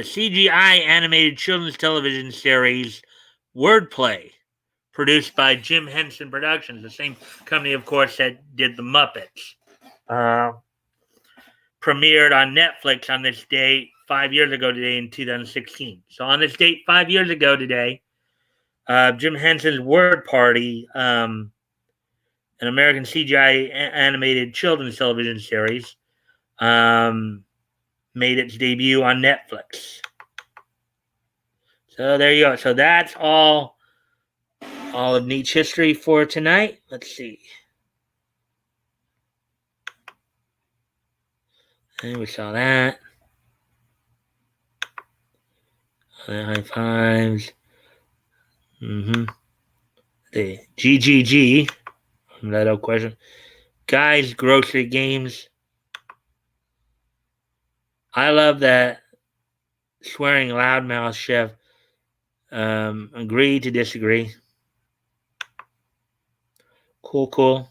CGI animated children's television series Wordplay, produced by Jim Henson Productions, the same company, of course, that did the Muppets, premiered on Netflix on this date 5 years ago today in 2016. So on this date 5 years ago today, Jim Henson's Word Party, an American CGI animated children's television series, made its debut on Netflix. So there you go. So that's all of niche history for tonight. Let's see. And we saw that. High fives. The GGG. That question. Guys, grocery games. I love that swearing loudmouth chef. Agree to disagree. Cool.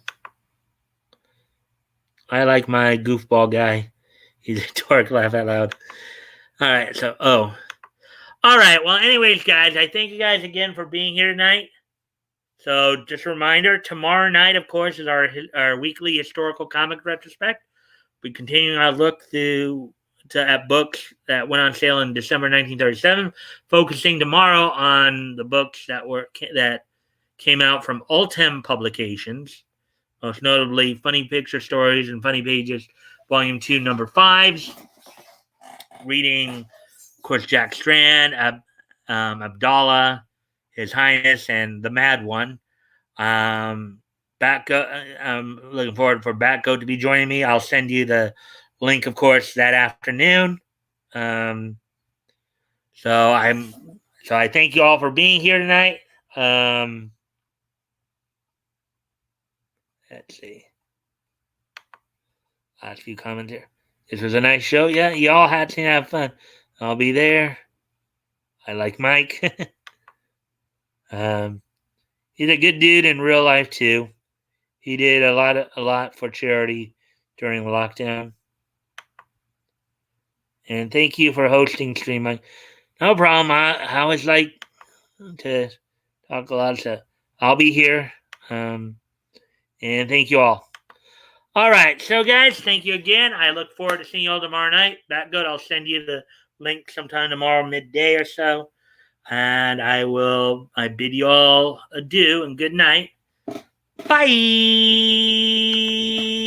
I like my goofball guy. He's a dork, laugh out loud. All right, so, all right, well, anyways, guys, I thank you guys again for being here tonight. So just a reminder, tomorrow night, of course, is our weekly historical comic retrospect. We continue our look at books that went on sale in December 1937, focusing tomorrow on the books that came out from Ultem Publications, most notably Funny Picture Stories and Funny Pages, Volume 2, Number 5s, reading, of course, Jack Strand, Abdallah, His Highness, and the Mad One. I'm looking forward for Batgoat to be joining me. I'll send you the link, of course, that afternoon. Um, so I'm so I thank you all for being here tonight. Let's see. Last few comments here. This was a nice show. Yeah, you all had to have fun. I'll be there. I like Mike. He's a good dude in real life too. He did a lot for charity during the lockdown. And thank you for hosting stream. No problem. I always like to talk a lot of stuff. I'll be here. And thank you all. All right. So, guys, thank you again. I look forward to seeing you all tomorrow night. That good. I'll send you the link sometime tomorrow, midday or so. And I bid you all adieu and good night. Bye.